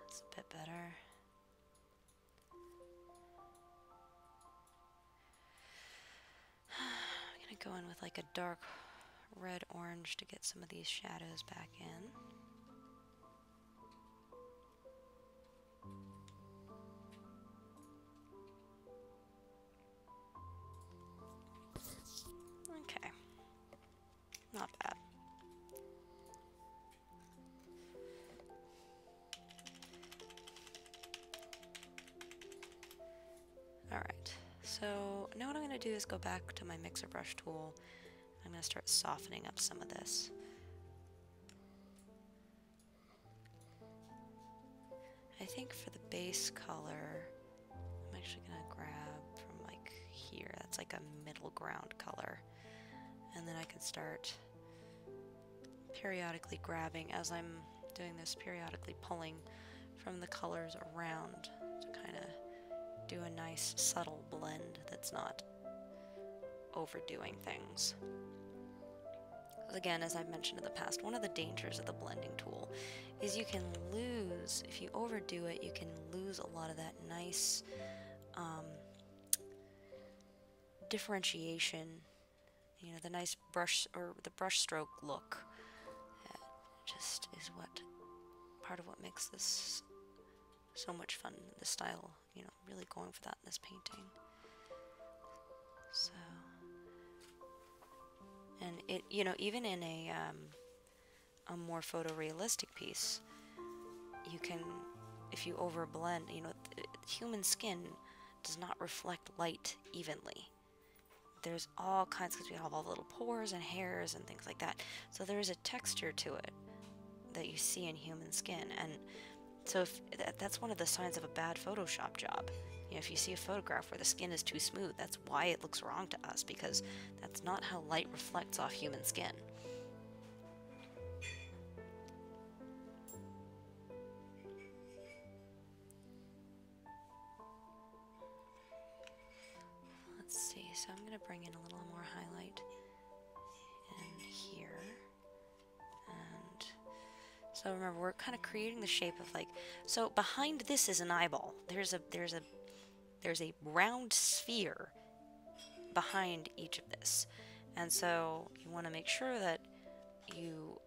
That's a bit better. I'm gonna go in with like a dark red orange to get some of these shadows back in. Okay, not bad. Alright, so now what I'm going to do is go back to my mixer brush tool. I'm going to start softening up some of this. I think for the base color, I'm actually going to grab from like here. That's like a middle ground color. And then I can start periodically grabbing, as I'm doing this, periodically pulling from the colors around to kind of do a nice subtle blend that's not overdoing things. Again, as I've mentioned in the past, one of the dangers of the blending tool is you can lose, if you overdo it, you can lose a lot of that nice differentiation, you know, the nice brush or the brush stroke look. That just is what part of what makes this so much fun, this style, you know, really going for that in this painting. So, and it, you know, even in a more photorealistic piece, you can, if you overblend, you know, human skin does not reflect light evenly. There's all kinds, because we have all the little pores and hairs and things like that. So there is a texture to it that you see in human skin, and So if that's one of the signs of a bad Photoshop job. You know, if you see a photograph where the skin is too smooth, that's why it looks wrong to us, because that's not how light reflects off human skin. Let's see, so I'm going to bring in a little more highlight in here. And so remember, we're kind of creating the shape of like, so behind this is an eyeball. There's a round sphere behind each of this. And so you want to make sure that you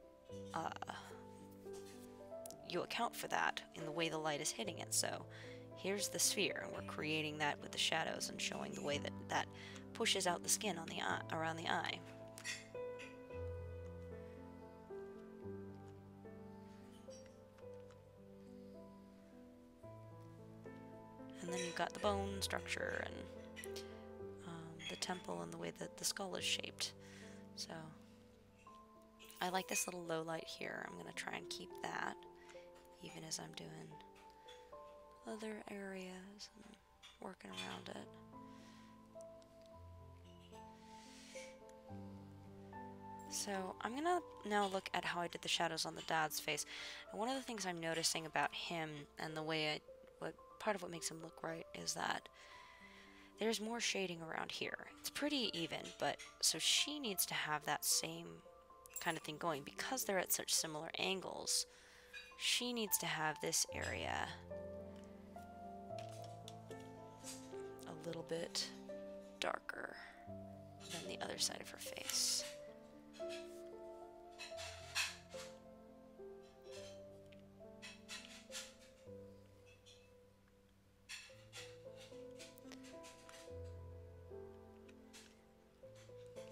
you account for that in the way the light is hitting it. So here's the sphere, and we're creating that with the shadows and showing the way that that pushes out the skin on the eye, around the eye. And then you've got the bone structure and the temple and the way that the skull is shaped. So I like this little low light here. I'm going to try and keep that even as I'm doing other areas and working around it. So I'm going to now look at how I did the shadows on the dad's face. And one of the things I'm noticing about him and the way part of what makes him look right is that there's more shading around here. It's pretty even, but so she needs to have that same kind of thing going because they're at such similar angles. She needs to have this area a little bit darker than the other side of her face.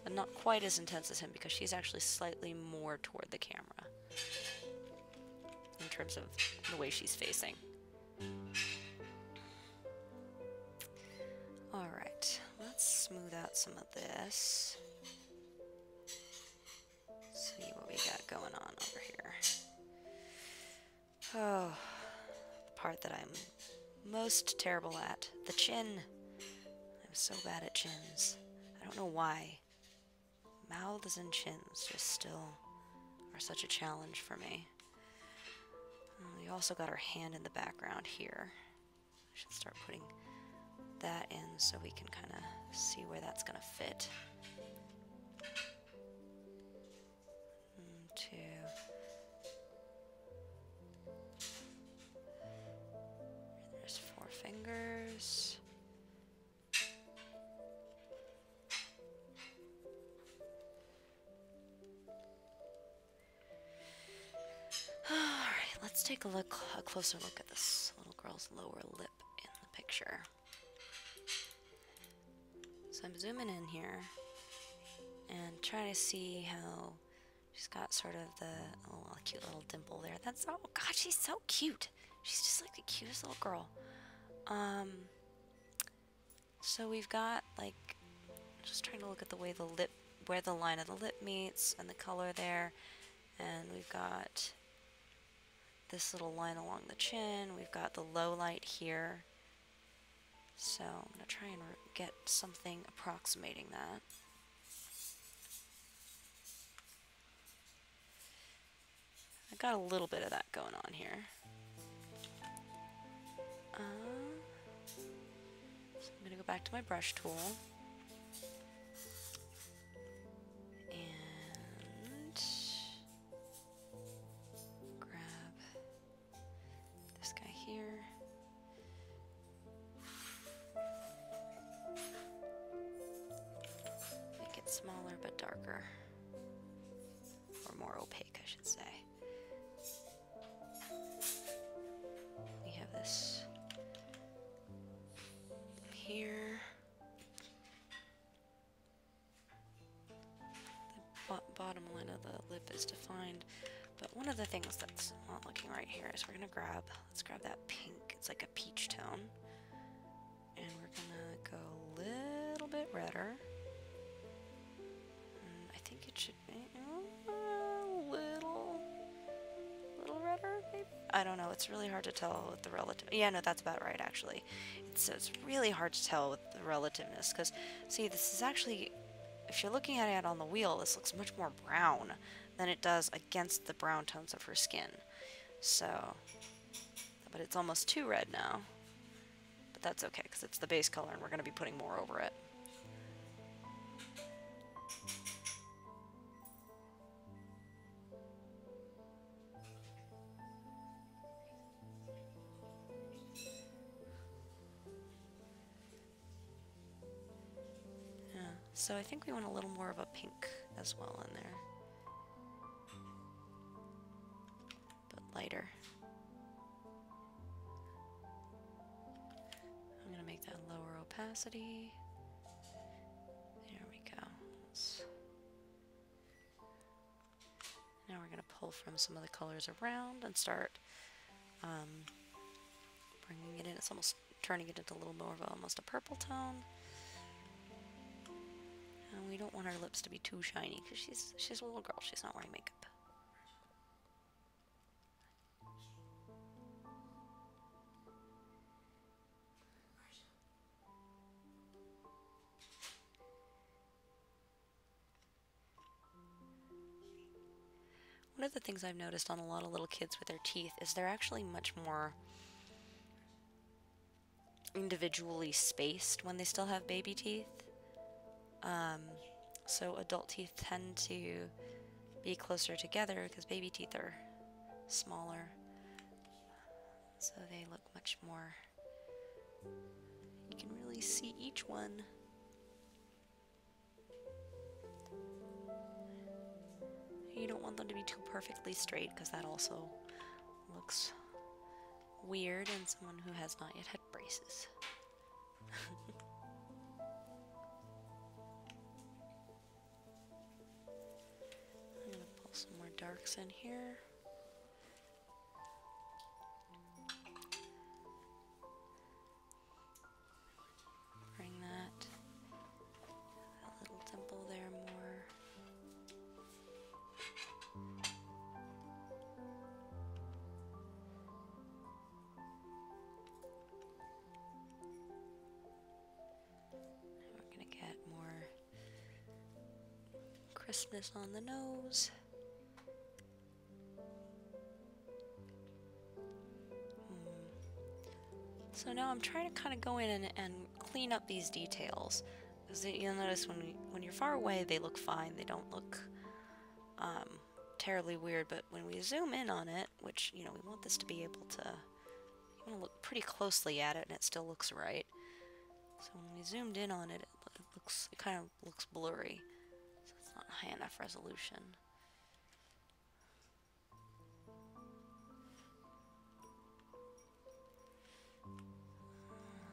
But not quite as intense as him because she's actually slightly more toward the camera in terms of the way she's facing. Alright, let's smooth out some of this. See what we got going on over here. Oh, the part that I'm most terrible at, the chin. I'm so bad at chins. I don't know why. Mouths and chins just still are such a challenge for me. We also got our hand in the background here. I should start putting that in so we can kind of see where that's going to fit. 1, 2. There's 4 fingers. Alright, let's take a closer look at this little girl's lower lip in the picture. So I'm zooming in here and trying to see how she's got sort of the cute little dimple there. That's, oh god, she's so cute. She's just like the cutest little girl. So we've got like, just trying to look at the way the lip, where the line of the lip meets and the color there. And we've got this little line along the chin. We've got the low light here. So I'm going to try and get something approximating that. I got a little bit of that going on here. So I'm going to go back to my brush tool. And grab this guy here. Make it smaller but darker. Or more opaque, I should say. We have this here. The bottom line of the lip is defined, but one of the things that's not looking right here is we're gonna let's grab that pink. It's like a peach tone, and we're gonna go a little bit redder. And I think it should be a little redder, maybe. I don't know, it's really hard to tell with the relative. Yeah, no, that's about right, actually. It's really hard to tell with the relativeness, because, see, this is actually, if you're looking at it on the wheel, this looks much more brown than it does against the brown tones of her skin. So, but it's almost too red now. But that's okay, because it's the base color, and we're going to be putting more over it. Yeah, so I think we want a little more of a pink as well in there. But lighter. I'm going to make that lower opacity. There we go. Now we're going to pull from some of the colors around and start bringing it in. It's almost turning it into a little more of almost a purple tone. And we don't want our lips to be too shiny because she's a little girl. She's not wearing makeup. One of the things I've noticed on a lot of little kids with their teeth is they're actually much more individually spaced when they still have baby teeth. So adult teeth tend to be closer together because baby teeth are smaller. So they look much more, you can really see each one. You don't want them to be too perfectly straight because that also looks weird in someone who has not yet had braces. I'm going to pull some more darks in here. Bring that little dimple there more. We're going to get more crispness on the nose. So now I'm trying to kind of go in and clean up these details. Because you'll notice when you're far away, they look fine. They don't look terribly weird. But when we zoom in on it, which, you know, we want this to be able to, you want to look pretty closely at it and it still looks right. So when we zoomed in on it, it kind of looks blurry. So it's not high enough resolution.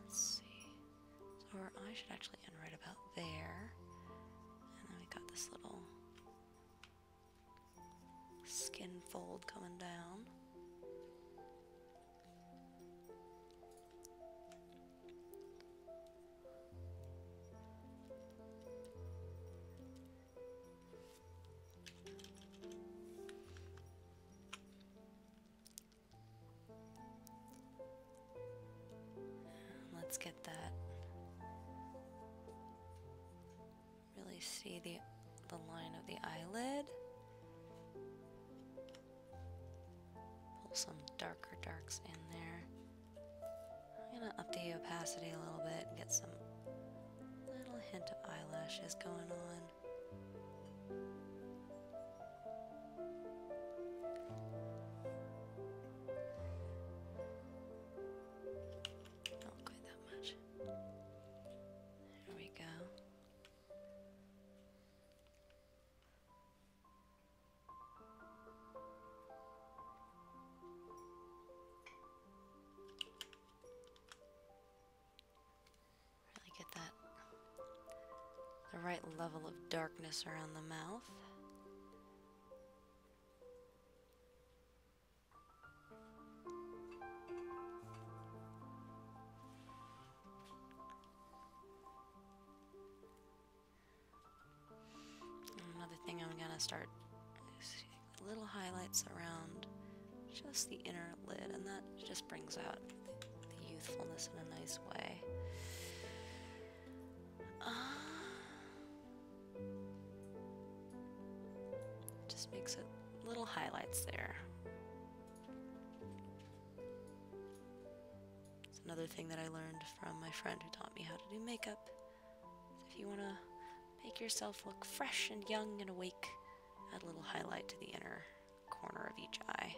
Let's see. So our eye should actually end right about there. And then we got this little skin fold coming down. Let's get that. Really see the line of the eyelid. Pull some darker darks in there. I'm gonna up the opacity a little bit and get some little hint of eyelashes going on. Not quite that much. There we go. Really get that the right level of darkness around the mouth. Another thing I'm gonna start is little highlights around just the inner lid, and that just brings out the youthfulness in a nice way. Just makes it little highlights there. It's another thing that I learned from my friend who taught me how to do makeup. If you want to make yourself look fresh and young and awake, add a little highlight to the inner corner of each eye.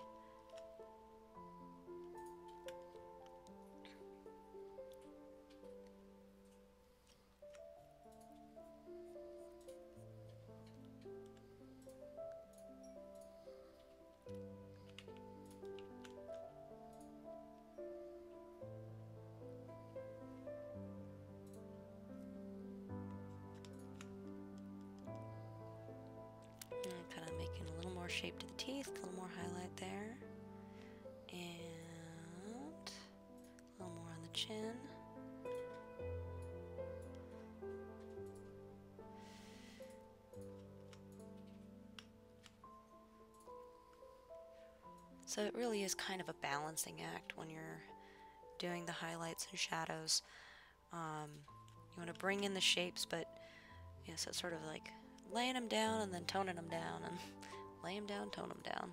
Kind of making a little more shape to the teeth, a little more highlight there, and a little more on the chin. So it really is kind of a balancing act when you're doing the highlights and shadows. You want to bring in the shapes, but so it's sort of like laying them down and then toning them down, and lay them down, tone them down.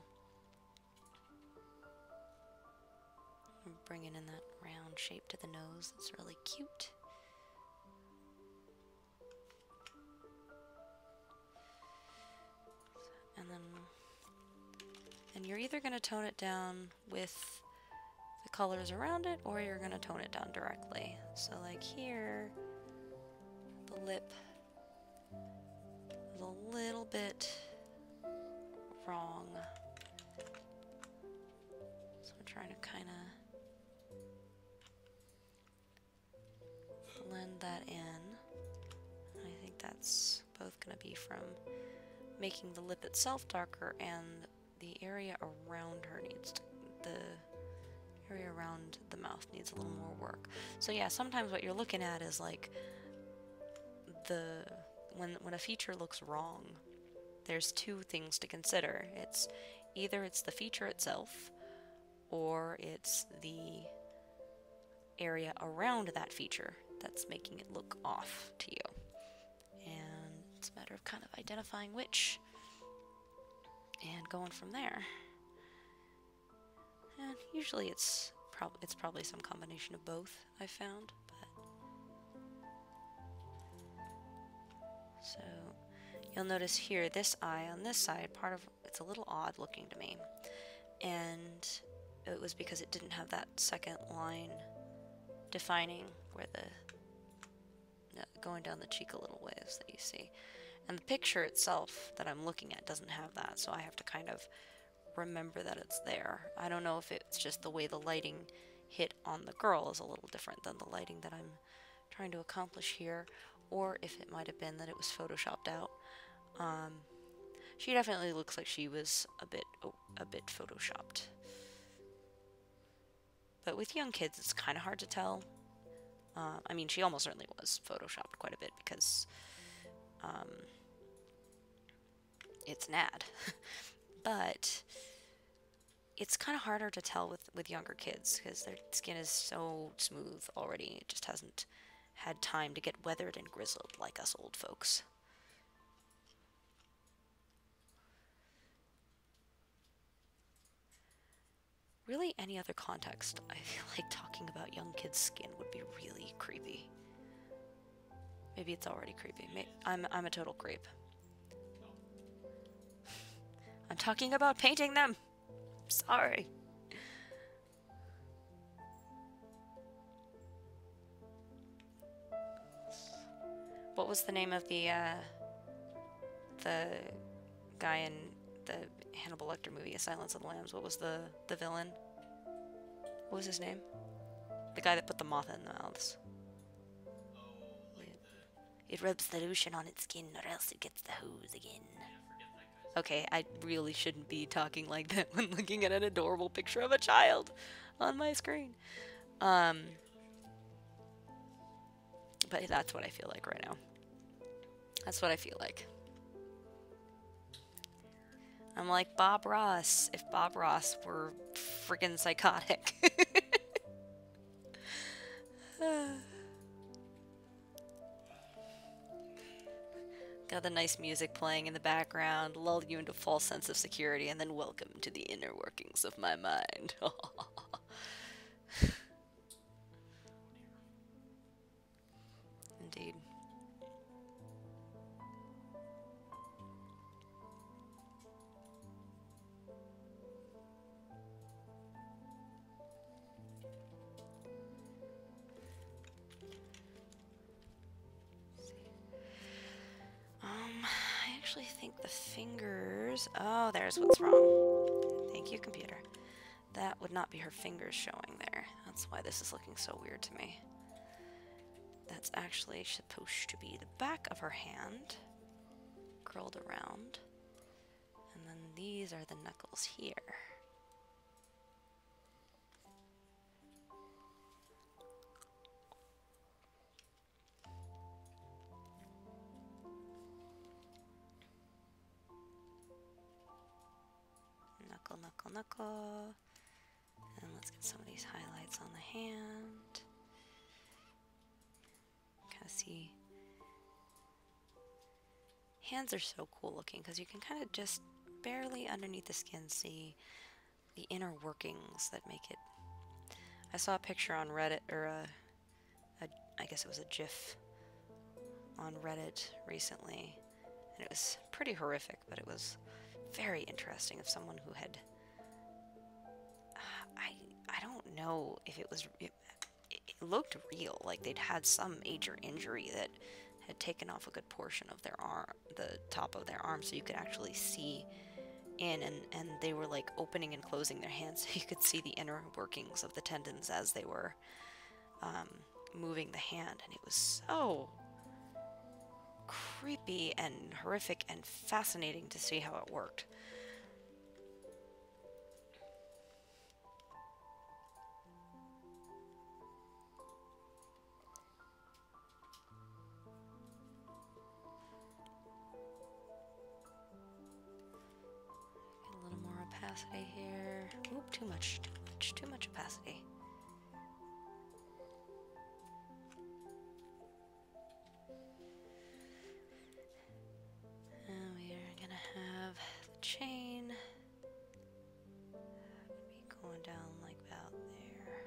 And bringing in that round shape to the nose that's really cute. And you're either going to tone it down with the colors around it, or you're going to tone it down directly. So like here, the lip is a little bit wrong. So I'm trying to kind of blend that in. And I think that's both going to be from making the lip itself darker, and the area around her needs to, the area around the mouth needs a little more work. So yeah, sometimes what you're looking at is like when a feature looks wrong, there's two things to consider. It's either it's the feature itself, or it's the area around that feature that's making it look off to you. And it's a matter of kind of identifying which and going from there. And usually it's probably some combination of both, I've found. So you'll notice here, this eye on this side, it's a little odd looking to me. And it was because it didn't have that second line defining where going down the cheek a little ways that you see. And the picture itself that I'm looking at doesn't have that, so I have to kind of remember that it's there. I don't know if it's just the way the lighting hit on the girl is a little different than the lighting that I'm trying to accomplish here, or if it might have been that it was photoshopped out. She definitely looks like she was a bit photoshopped. But with young kids, it's kind of hard to tell. I mean, she almost certainly was photoshopped quite a bit because it's an ad. But it's kind of harder to tell with younger kids because their skin is so smooth already. It just hasn't had time to get weathered and grizzled like us old folks. Really, any other context, I feel like talking about young kids' skin would be really creepy. Maybe it's already creepy. I'm a total creep. I'm talking about painting them! Sorry. What was the name of the guy in the Hannibal Lecter movie, A Silence of the Lambs? What was the villain? What was his name? The guy that put the moth in the mouths. It rubs the lotion on its skin, or else it gets the hose again. Okay, I really shouldn't be talking like that when looking at an adorable picture of a child on my screen. But that's what I feel like right now. That's what I feel like. I'm like Bob Ross, if Bob Ross were friggin' psychotic. Got the nice music playing in the background, lull you into a false sense of security, and then welcome to the inner workings of my mind. Indeed. I actually think the fingers... Oh, there's what's wrong. Thank you, computer. That would not be her fingers showing there. That's why this is looking so weird to me. That's actually supposed to be the back of her hand, curled around. And then these are the knuckles here. Knuckle, knuckle, knuckle. And let's get some of these highlights on the hand. Kind of see. Hands are so cool looking because you can kind of just barely underneath the skin see the inner workings that make it. I saw a picture on Reddit, or I guess it was a GIF on Reddit recently, and it was pretty horrific, but it was very interesting of someone who had, I don't know if it was, it looked real, like they'd had some major injury that had taken off a good portion of their arm, the top of their arm, so you could actually see in, and they were like opening and closing their hands so you could see the inner workings of the tendons as they were moving the hand, and it was so creepy and horrific and fascinating to see how it worked. Get a little more opacity here. Oop, too much opacity. And we are gonna have the chain be going down like about there.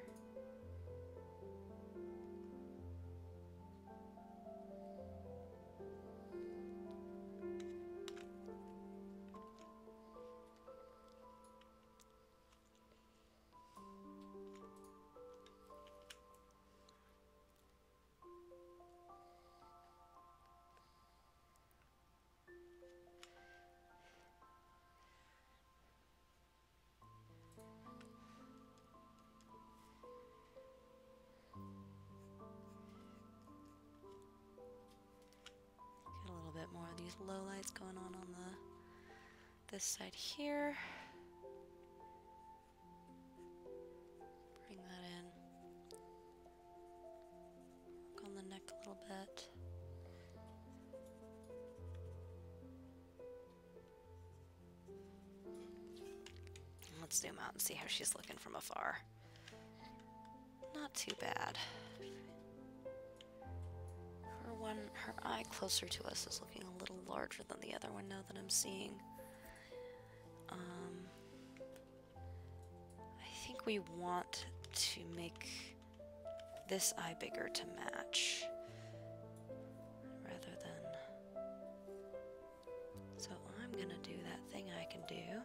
Get a little bit more of these low lights going on this side here. Bring that in. Work on the neck a little bit. Let's zoom out and see how she's looking from afar. Not too bad. Her eye closer to us is looking a little larger than the other one now that I'm seeing. I think we want to make this eye bigger to match, rather than... So I'm gonna do that thing I can do.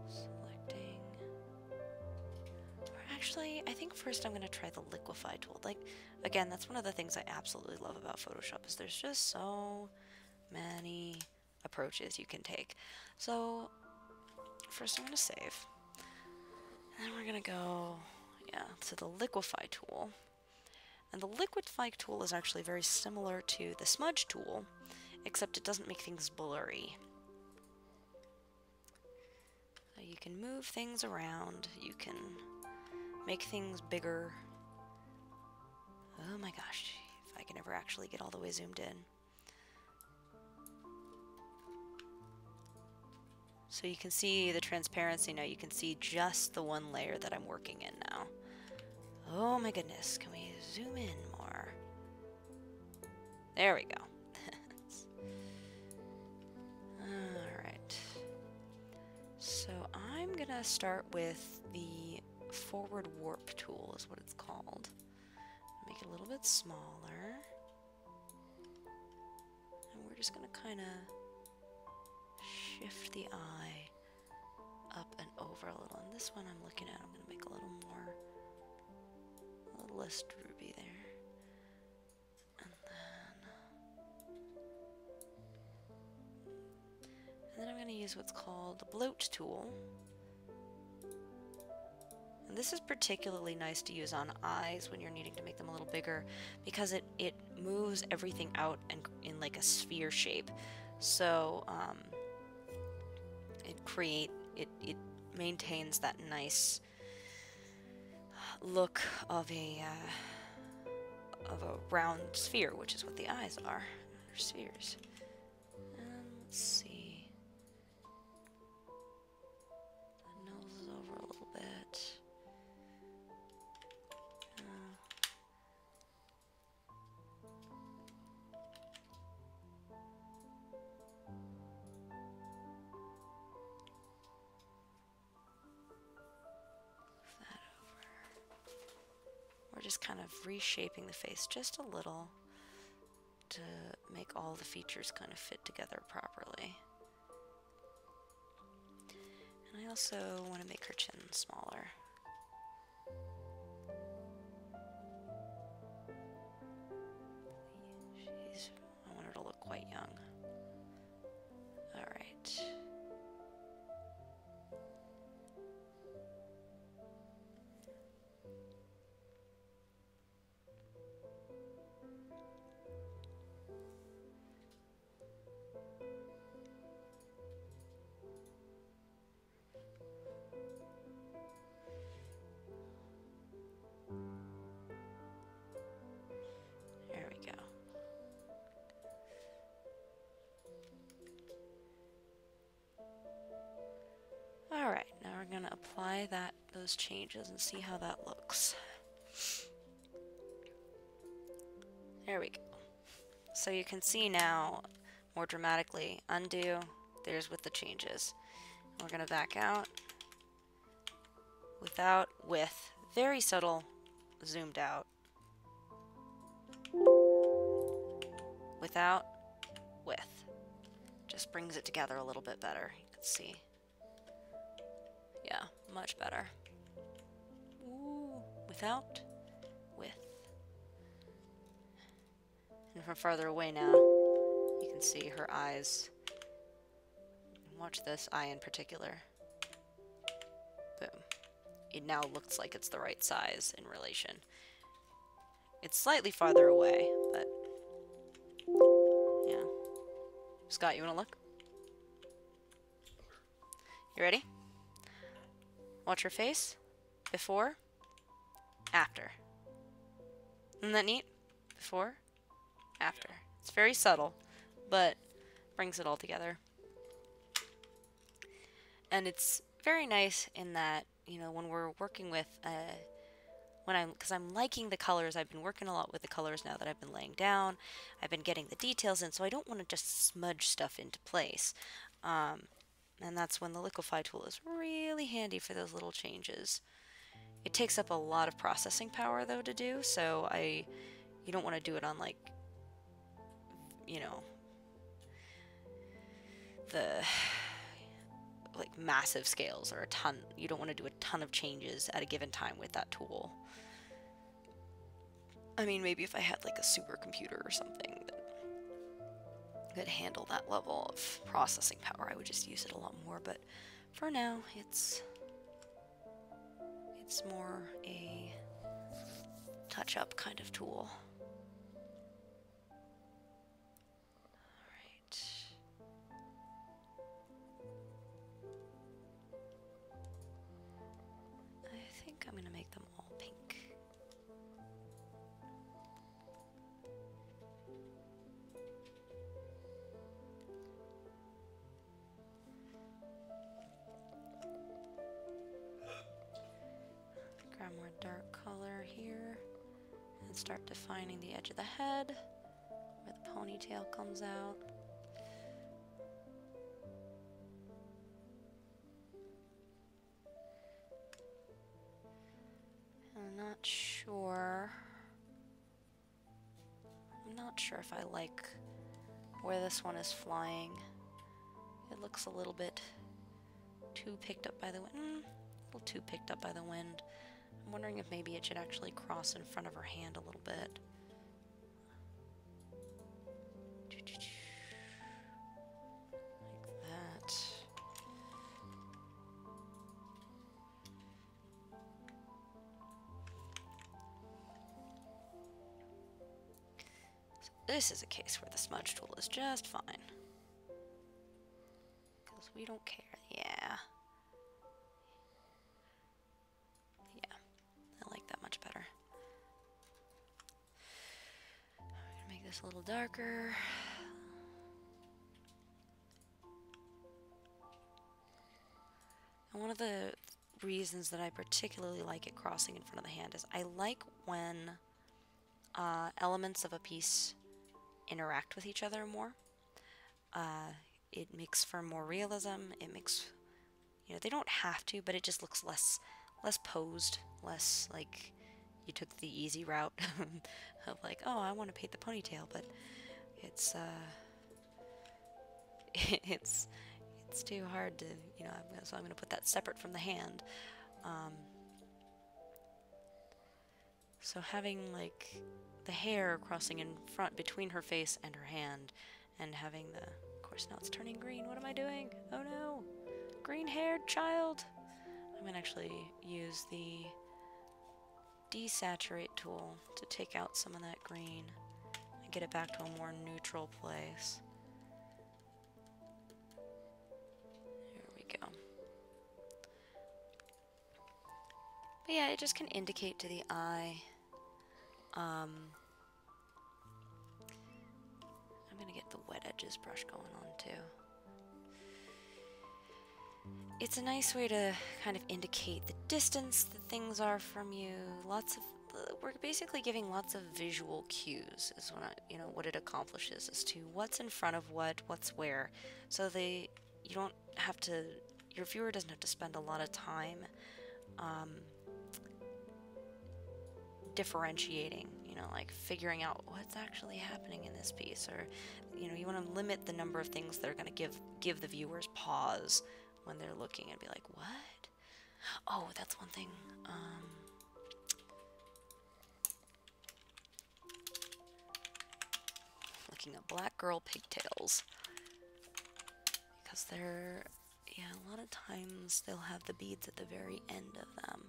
Selecting... Or actually, I think first I'm gonna try the liquify tool. Like, again, that's one of the things I absolutely love about Photoshop, is there's just so many approaches you can take. So first I'm gonna save. And then we're gonna go, to the liquify tool. And the liquify tool is actually very similar to the smudge tool, except it doesn't make things blurry. So you can move things around, you can make things bigger. Oh my gosh, if I can ever actually get all the way zoomed in. So you can see the transparency now. You can see just the one layer that I'm working in now. Oh my goodness, can we zoom in more? There we go. Alright. So I'm gonna start with the forward warp tool is what it's called. Make it a little bit smaller. And we're just gonna kind of shift the eye up and over a little. And this one I'm looking at, I'm gonna make a little less droopy there. And then I'm going to use what's called the bloat tool. And this is particularly nice to use on eyes when you're needing to make them a little bigger because it moves everything out and in like a sphere shape. So it maintains that nice look of a round sphere, which is what the eyes are. They're spheres. And let's see. The nose is over a little bit. We're just kind of reshaping the face just a little to make all the features kind of fit together properly. And I also want to make her chin smaller. I want her to look quite young. Alright. There we go. Alright, now we're going to apply those changes and see how that looks. There we go. So you can see now, more dramatically, undo, there's with the changes. We're going to back out, without, with, very subtle, zoomed out, without, with. Just brings it together a little bit better, you can see. Yeah, much better. Ooh, without, with. And from farther away now, you can see her eyes. Watch this eye in particular. Boom. It now looks like it's the right size in relation. It's slightly farther away, but yeah. Scott, you want to look? You ready? Watch her face. Before. After. Isn't that neat? Before. After. It's very subtle, but brings it all together. And it's very nice in that, you know, when we're working with, because I'm liking the colors, I've been working a lot with the colors now that I've been laying down. I've been getting the details in, so I don't want to just smudge stuff into place. And that's when the liquify tool is really handy for those little changes. It takes up a lot of processing power, though, to do, so you don't want to do it on, like, you know, the like massive scales or a ton. You don't want to do a ton of changes at a given time with that tool. I mean, maybe if I had like a supercomputer or something that could handle that level of processing power, I would just use it a lot more. But for now, it's more a touch-up kind of tool. I'm going to make them all pink. dark color here and start defining the edge of the head where the ponytail comes out. I'm not sure if I like where this one is flying. It looks a little bit too picked up by the wind. A little too picked up by the wind. I'm wondering if maybe it should actually cross in front of her hand a little bit. Like that. So this is a case where the smudge tool is just fine. Because we don't care. Yeah. I like that much better. I'm gonna make this a little darker. And one of the reasons that I particularly like it crossing in front of the hand is I like when elements of a piece interact with each other more. It makes for more realism. It makes, they don't have to, but it just looks less posed, less like you took the easy route of like, oh, I want to paint the ponytail, but it's it's too hard to, so I'm going to put that separate from the hand. So having like the hair crossing in front between her face and her hand, and having of course now it's turning green. What am I doing? Oh no, green-haired child. I'm going to actually use the desaturate tool to take out some of that green and get it back to a more neutral place. There we go. But yeah, it just can indicate to the eye. I'm gonna get the wet edges brush going on too. It's a nice way to kind of indicate the distance that things are from you. We're basically giving lots of visual cues is what it accomplishes as to what's in front of what's where. So you don't have to, your viewer doesn't have to spend a lot of time differentiating, like figuring out what's actually happening in this piece, or you want to limit the number of things that are going to give the viewers pause when they're looking and be like, what? Oh, that's one thing. Looking at black girl pigtails, because a lot of times they'll have the beads at the very end of them.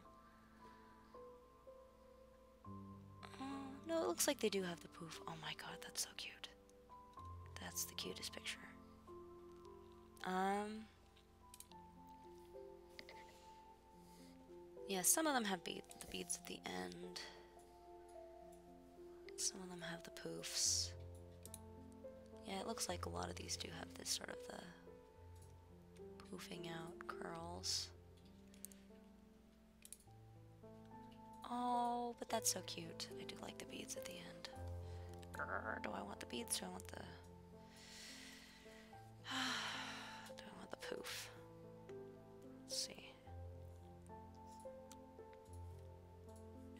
No, it looks like they do have the poof. Oh my god, that's so cute. That's the cutest picture. Yeah, some of them have the beads at the end. Some of them have the poofs. Yeah, it looks like a lot of these do have this sort of the poofing out curls. Oh, but that's so cute. I do like the beads at the end. Grr, do I want the beads? Do I want the... do I want the poof? Let's see.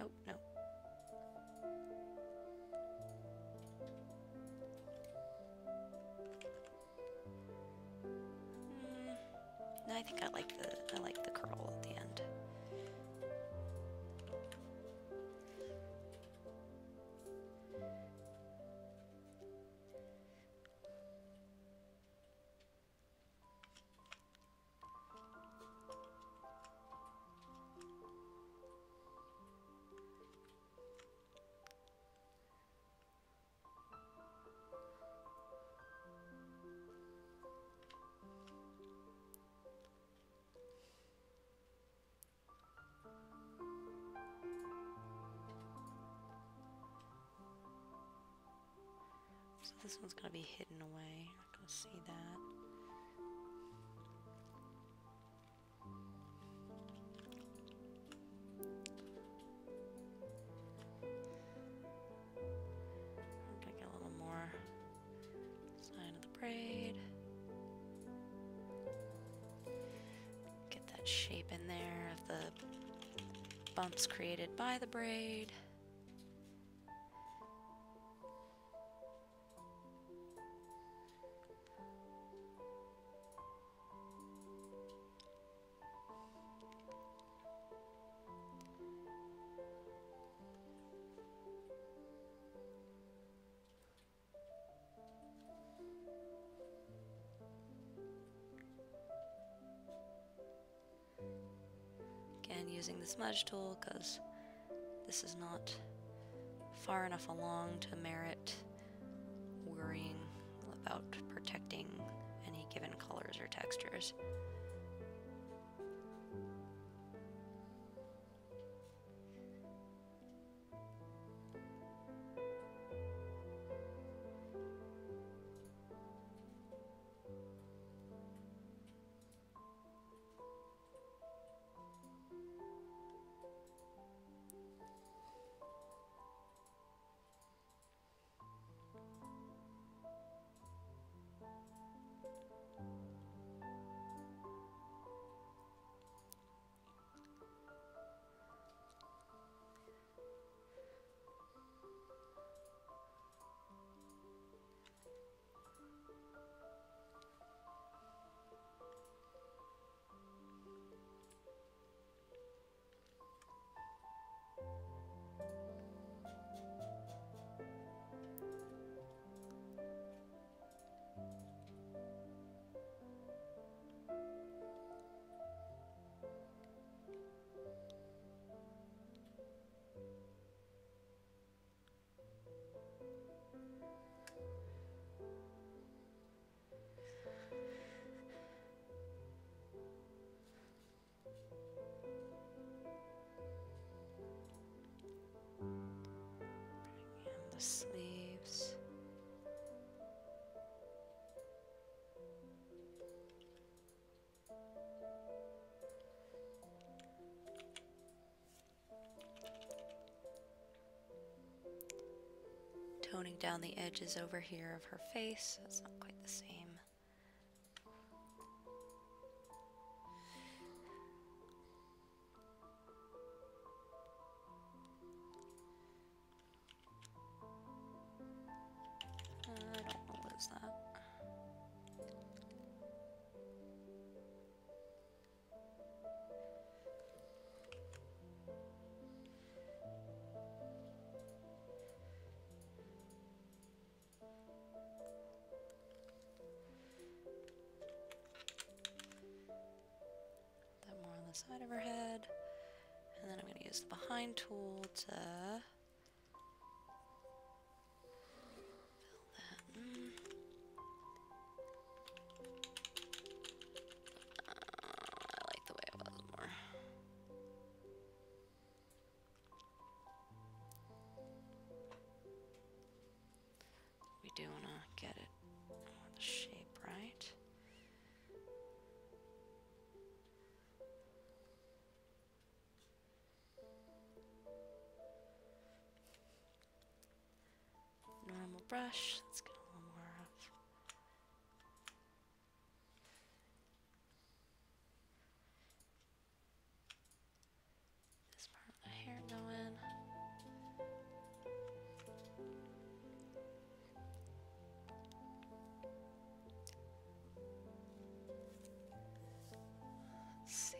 Nope, nope. No, I think I like the curl at the end. So this one's gonna be hidden away. You're not gonna see that. good shape in there of the bumps created by the braid. Again, using the smudge tool because this is not far enough along to merit worrying about protecting any given colors or textures. The sleeves. Toning down the edges over here of her face. That's not quite the same. I don't know what is that. That more on the side of her head. And then I'm going to use the behind tool to fill that in. I like the way it was more. We do want to get it the shape right. Normal brush. Let's get a little more of this part of the hair going. Let's see.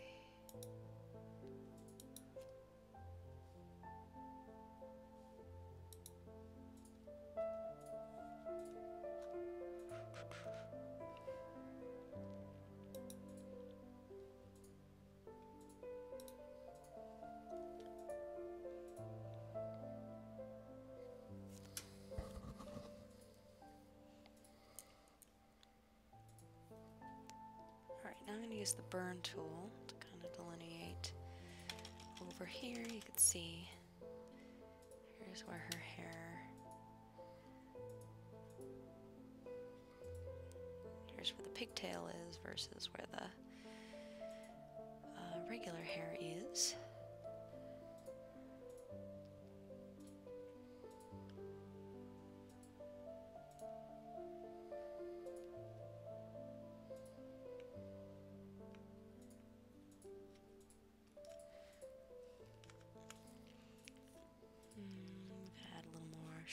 Alright, now I'm going to use the burn tool to kind of delineate. Over here you can see, here's where her hair, here's where the pigtail is versus where the regular hair is.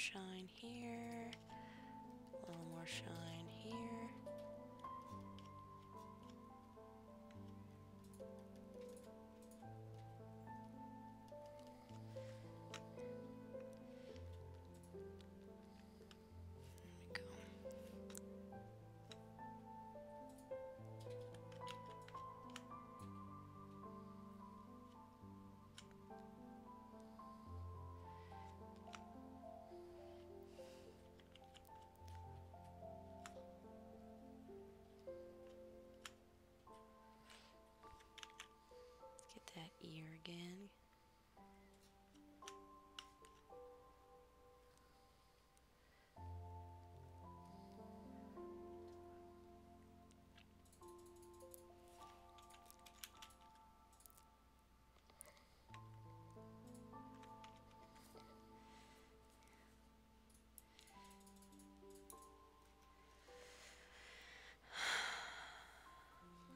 shine here. A little more shine here. Get that ear again.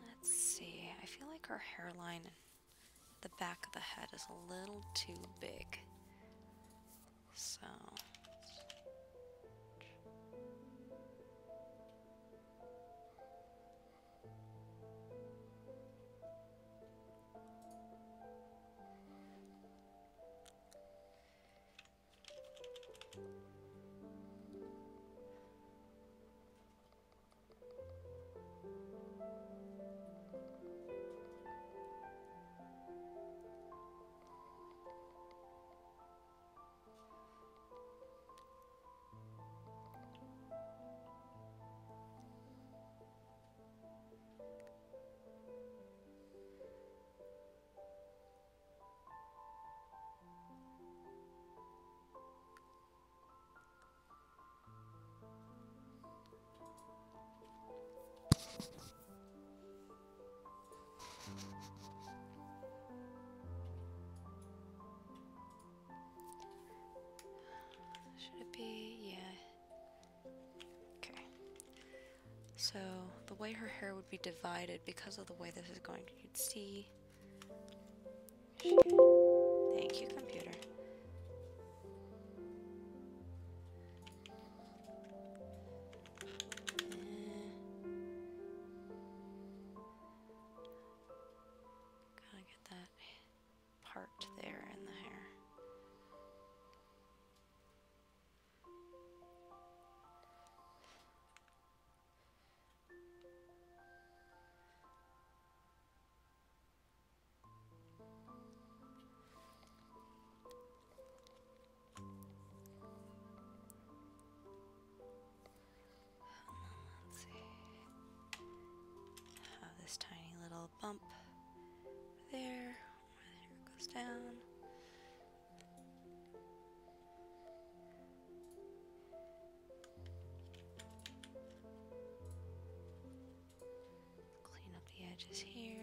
Let's see. I feel like her hairline, the back of the head, is a little too big. So. Should it be? Yeah. Okay. So the way her hair would be divided, because of the way this is going, you'd see. Thank you, computer. Gotta get that part there in the hair. Let's see. Have this tiny little bump there where the hair goes down. Clean up the edges here.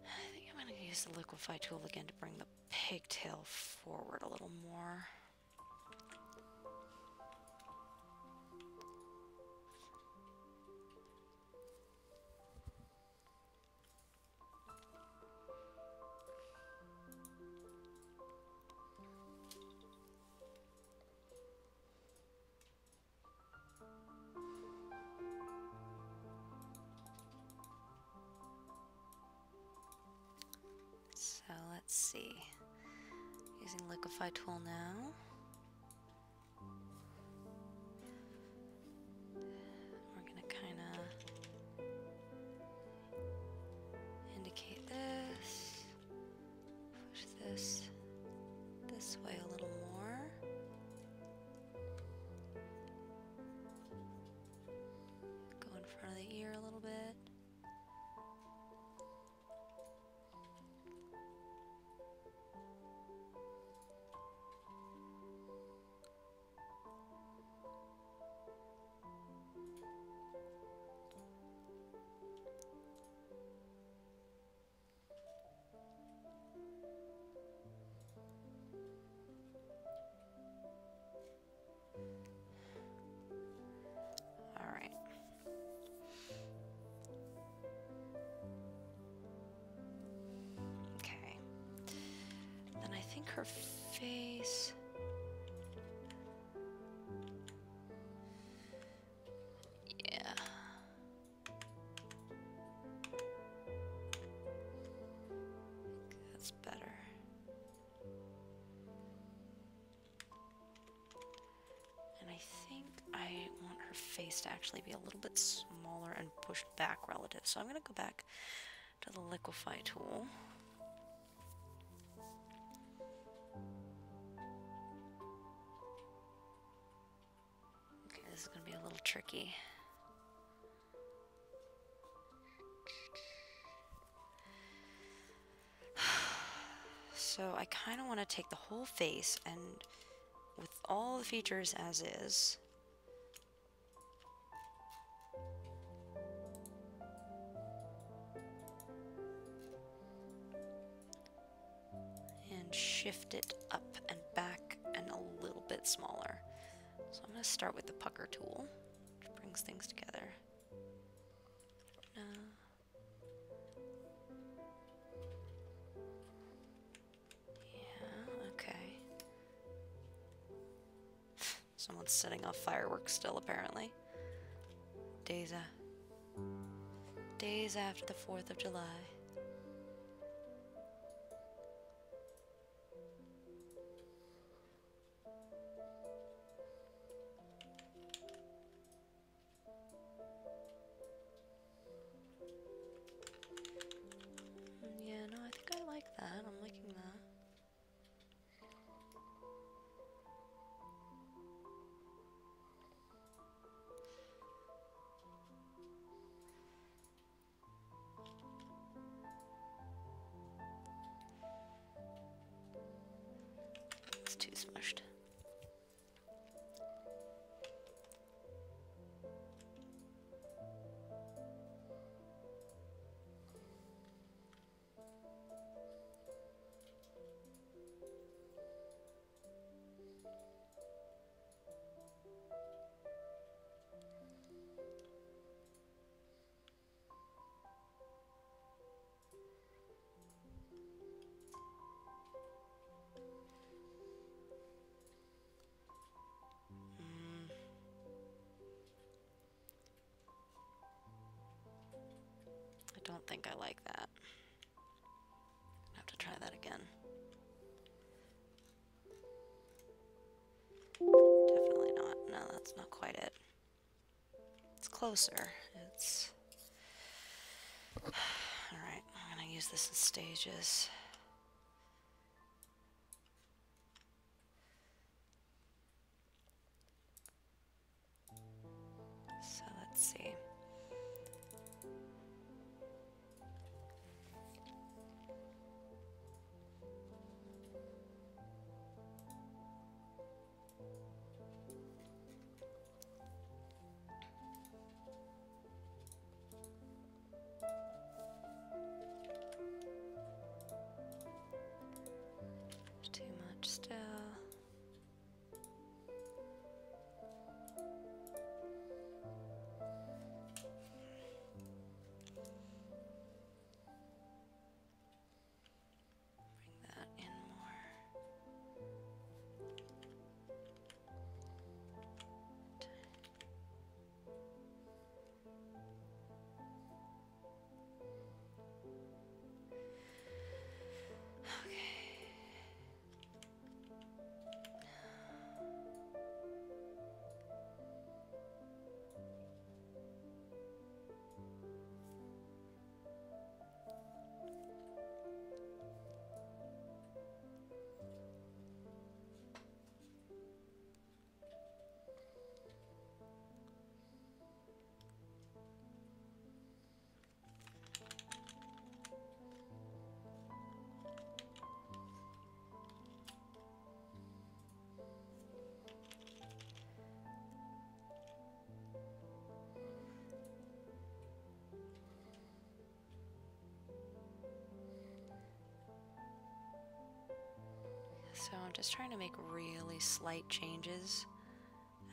I think I'm going to use the liquify tool again to bring the pigtail forward a little more. So let's see. Using liquify tool now. We're gonna kind of indicate this, push this way a little more. Go in front of the ear a little bit. her face. Yeah. That's better. And I think I want her face to actually be a little bit smaller and pushed back relative. So I'm going to go back to the liquefy tool. Okay, this is going to be a little tricky. So I kind of want to take the whole face and with all the features as is, and shift it up and back and a little bit smaller. So I'm going to start with the pucker tool, which brings things together. Yeah, okay. Someone's setting off fireworks still, apparently. Days after the 4th of July. Yeah, no, I think I like that. I'm liking that. It's too smushed. I don't think I like that. I have to try that again. Definitely not. No, that's not quite it. It's closer. It's... Alright, I'm gonna use this in stages. So let's see. Too much still. Bring that in more. So I'm just trying to make really slight changes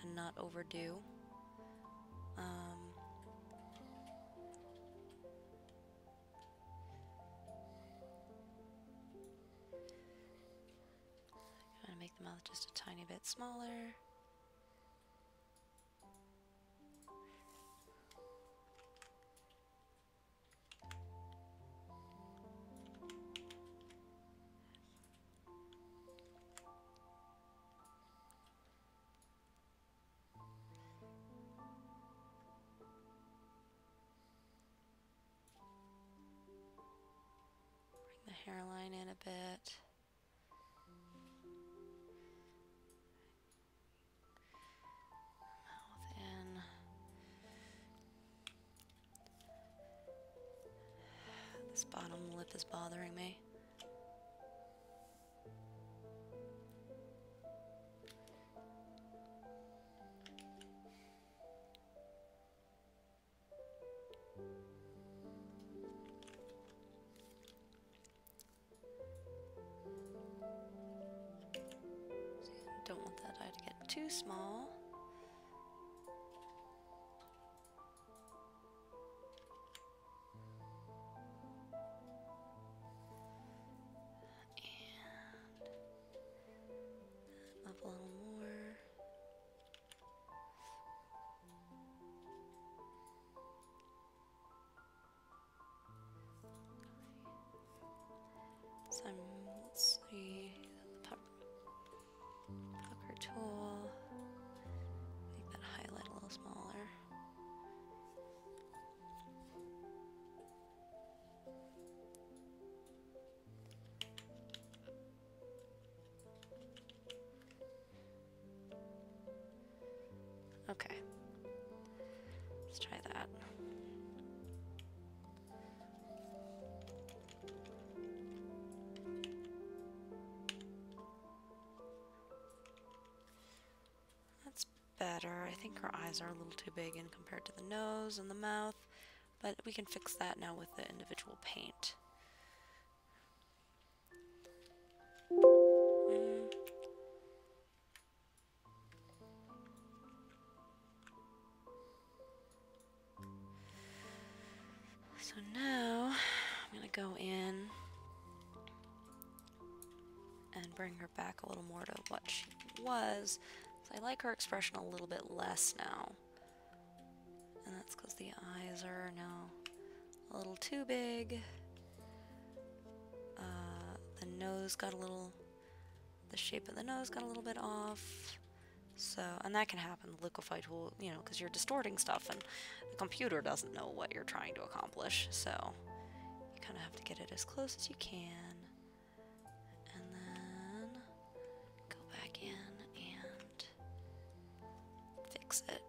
and not overdo. make the mouth just a tiny bit smaller. Bring the hairline in a bit. Mouth in. This bottom lip is bothering me. Don't want that eye to get too small. And up a little more. So let's see, the pucker tool, make that highlight a little smaller. Okay, let's try that. That's better. I think her eyes are a little too big in compared to the nose and the mouth, but we can fix that now with the individual paint. So now I'm going to go in and bring her back a little more to what she was. So I like her expression a little bit less now. And that's because the eyes are now a little too big. The nose got a little, the shape of the nose got a little bit off. So, and that can happen, the liquify tool, you know, because you're distorting stuff and the computer doesn't know what you're trying to accomplish. So you kind of have to get it as close as you can. And then go back in and fix it.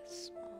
Smaller.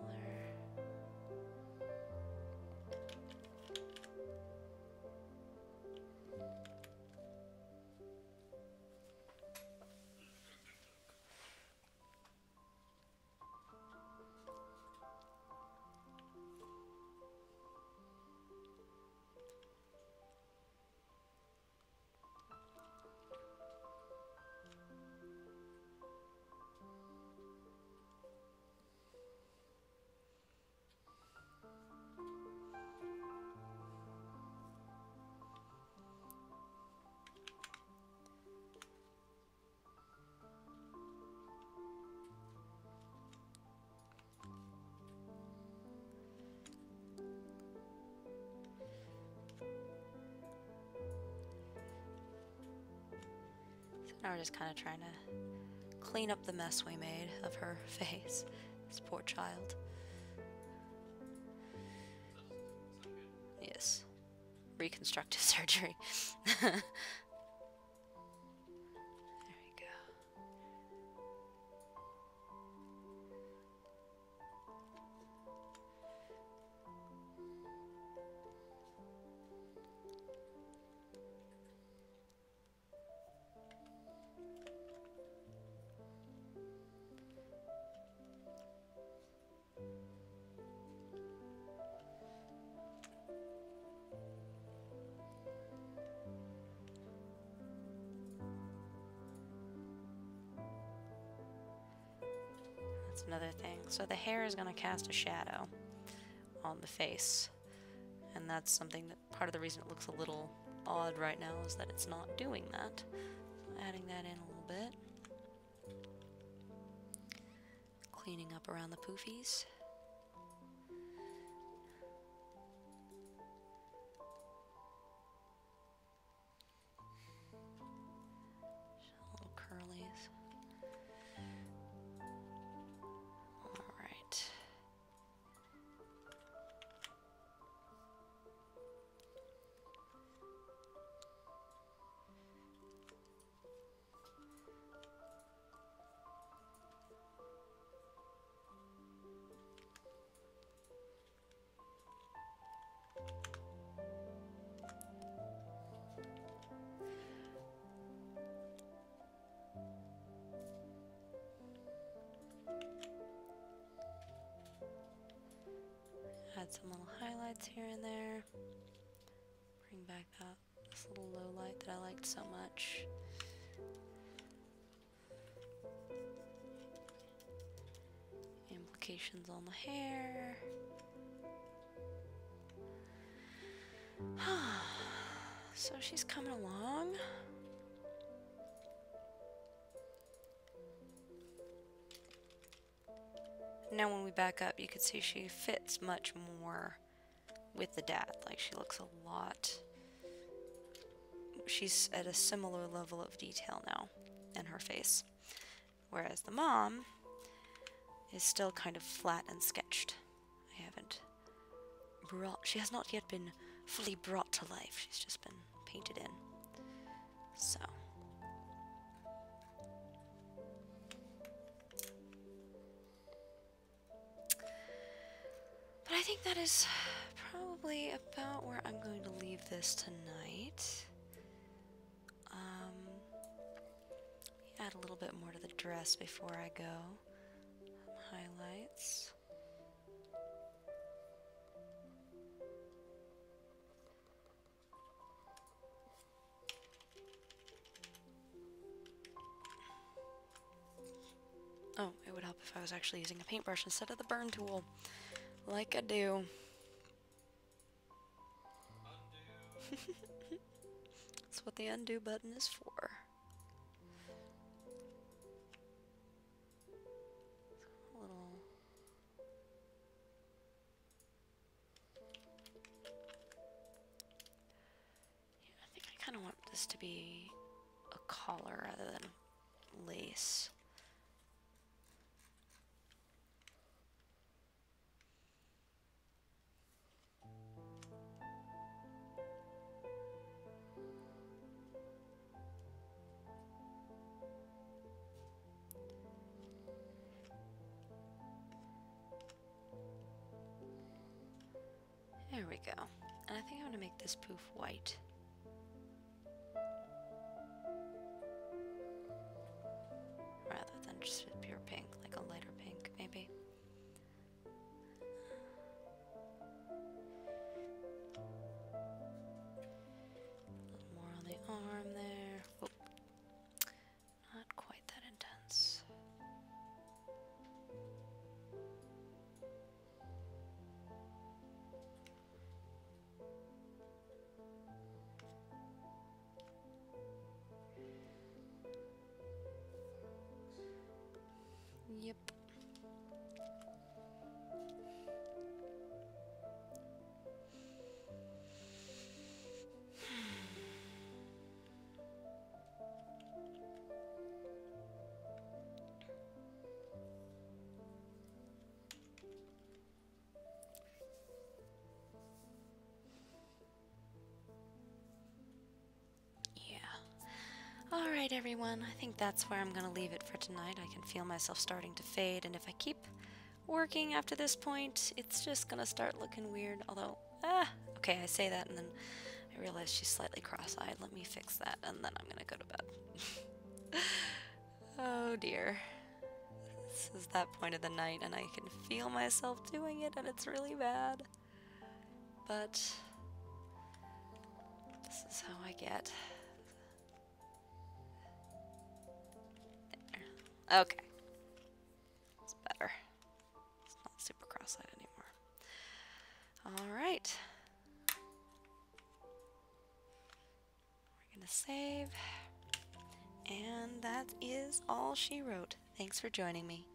Now we're just kind of trying to clean up the mess we made of her face. This poor child. Yes. Reconstructive surgery. There we go. another thing. So the hair is going to cast a shadow on the face. And that's something that part of the reason it looks a little odd right now is that it's not doing that. Adding that in a little bit. Cleaning up around the poofies. Little curlies. Alright. Add some little highlights here and there. Bring back this little low light that I liked so much. Implications on the hair. So she's coming along. Now when we back up, you can see she fits much more with the dad. Like, she looks a lot... She's at a similar level of detail now in her face. Whereas the mom is still kind of flat and sketched. I haven't brought... She has not yet been fully brought to life. She's just been painted in. So... But I think that is probably about where I'm going to leave this tonight. Add a little bit more to the dress before I go. Some highlights. Oh, it would help if I was actually using a paintbrush instead of the burn tool. Like I do. Undo. That's what the undo button is for. A little... Yeah, I think I kind of want this to be a collar rather than lace. There we go. And I think I'm going to make this poof white. Rather than just pure pink, like a lighter pink, maybe. A little more on the arm there. Oh, not quite that intense. Yep. Alright everyone, I think that's where I'm going to leave it for tonight. I can feel myself starting to fade, and if I keep working after this point, it's just going to start looking weird. Although, okay, I say that and then I realize she's slightly cross-eyed. Let me fix that, and then I'm going to go to bed. Oh dear. This is that point of the night, and I can feel myself doing it, and it's really bad. But this is how I get. There. Okay. It's better. All right. We're gonna save. And that is all she wrote. Thanks for joining me.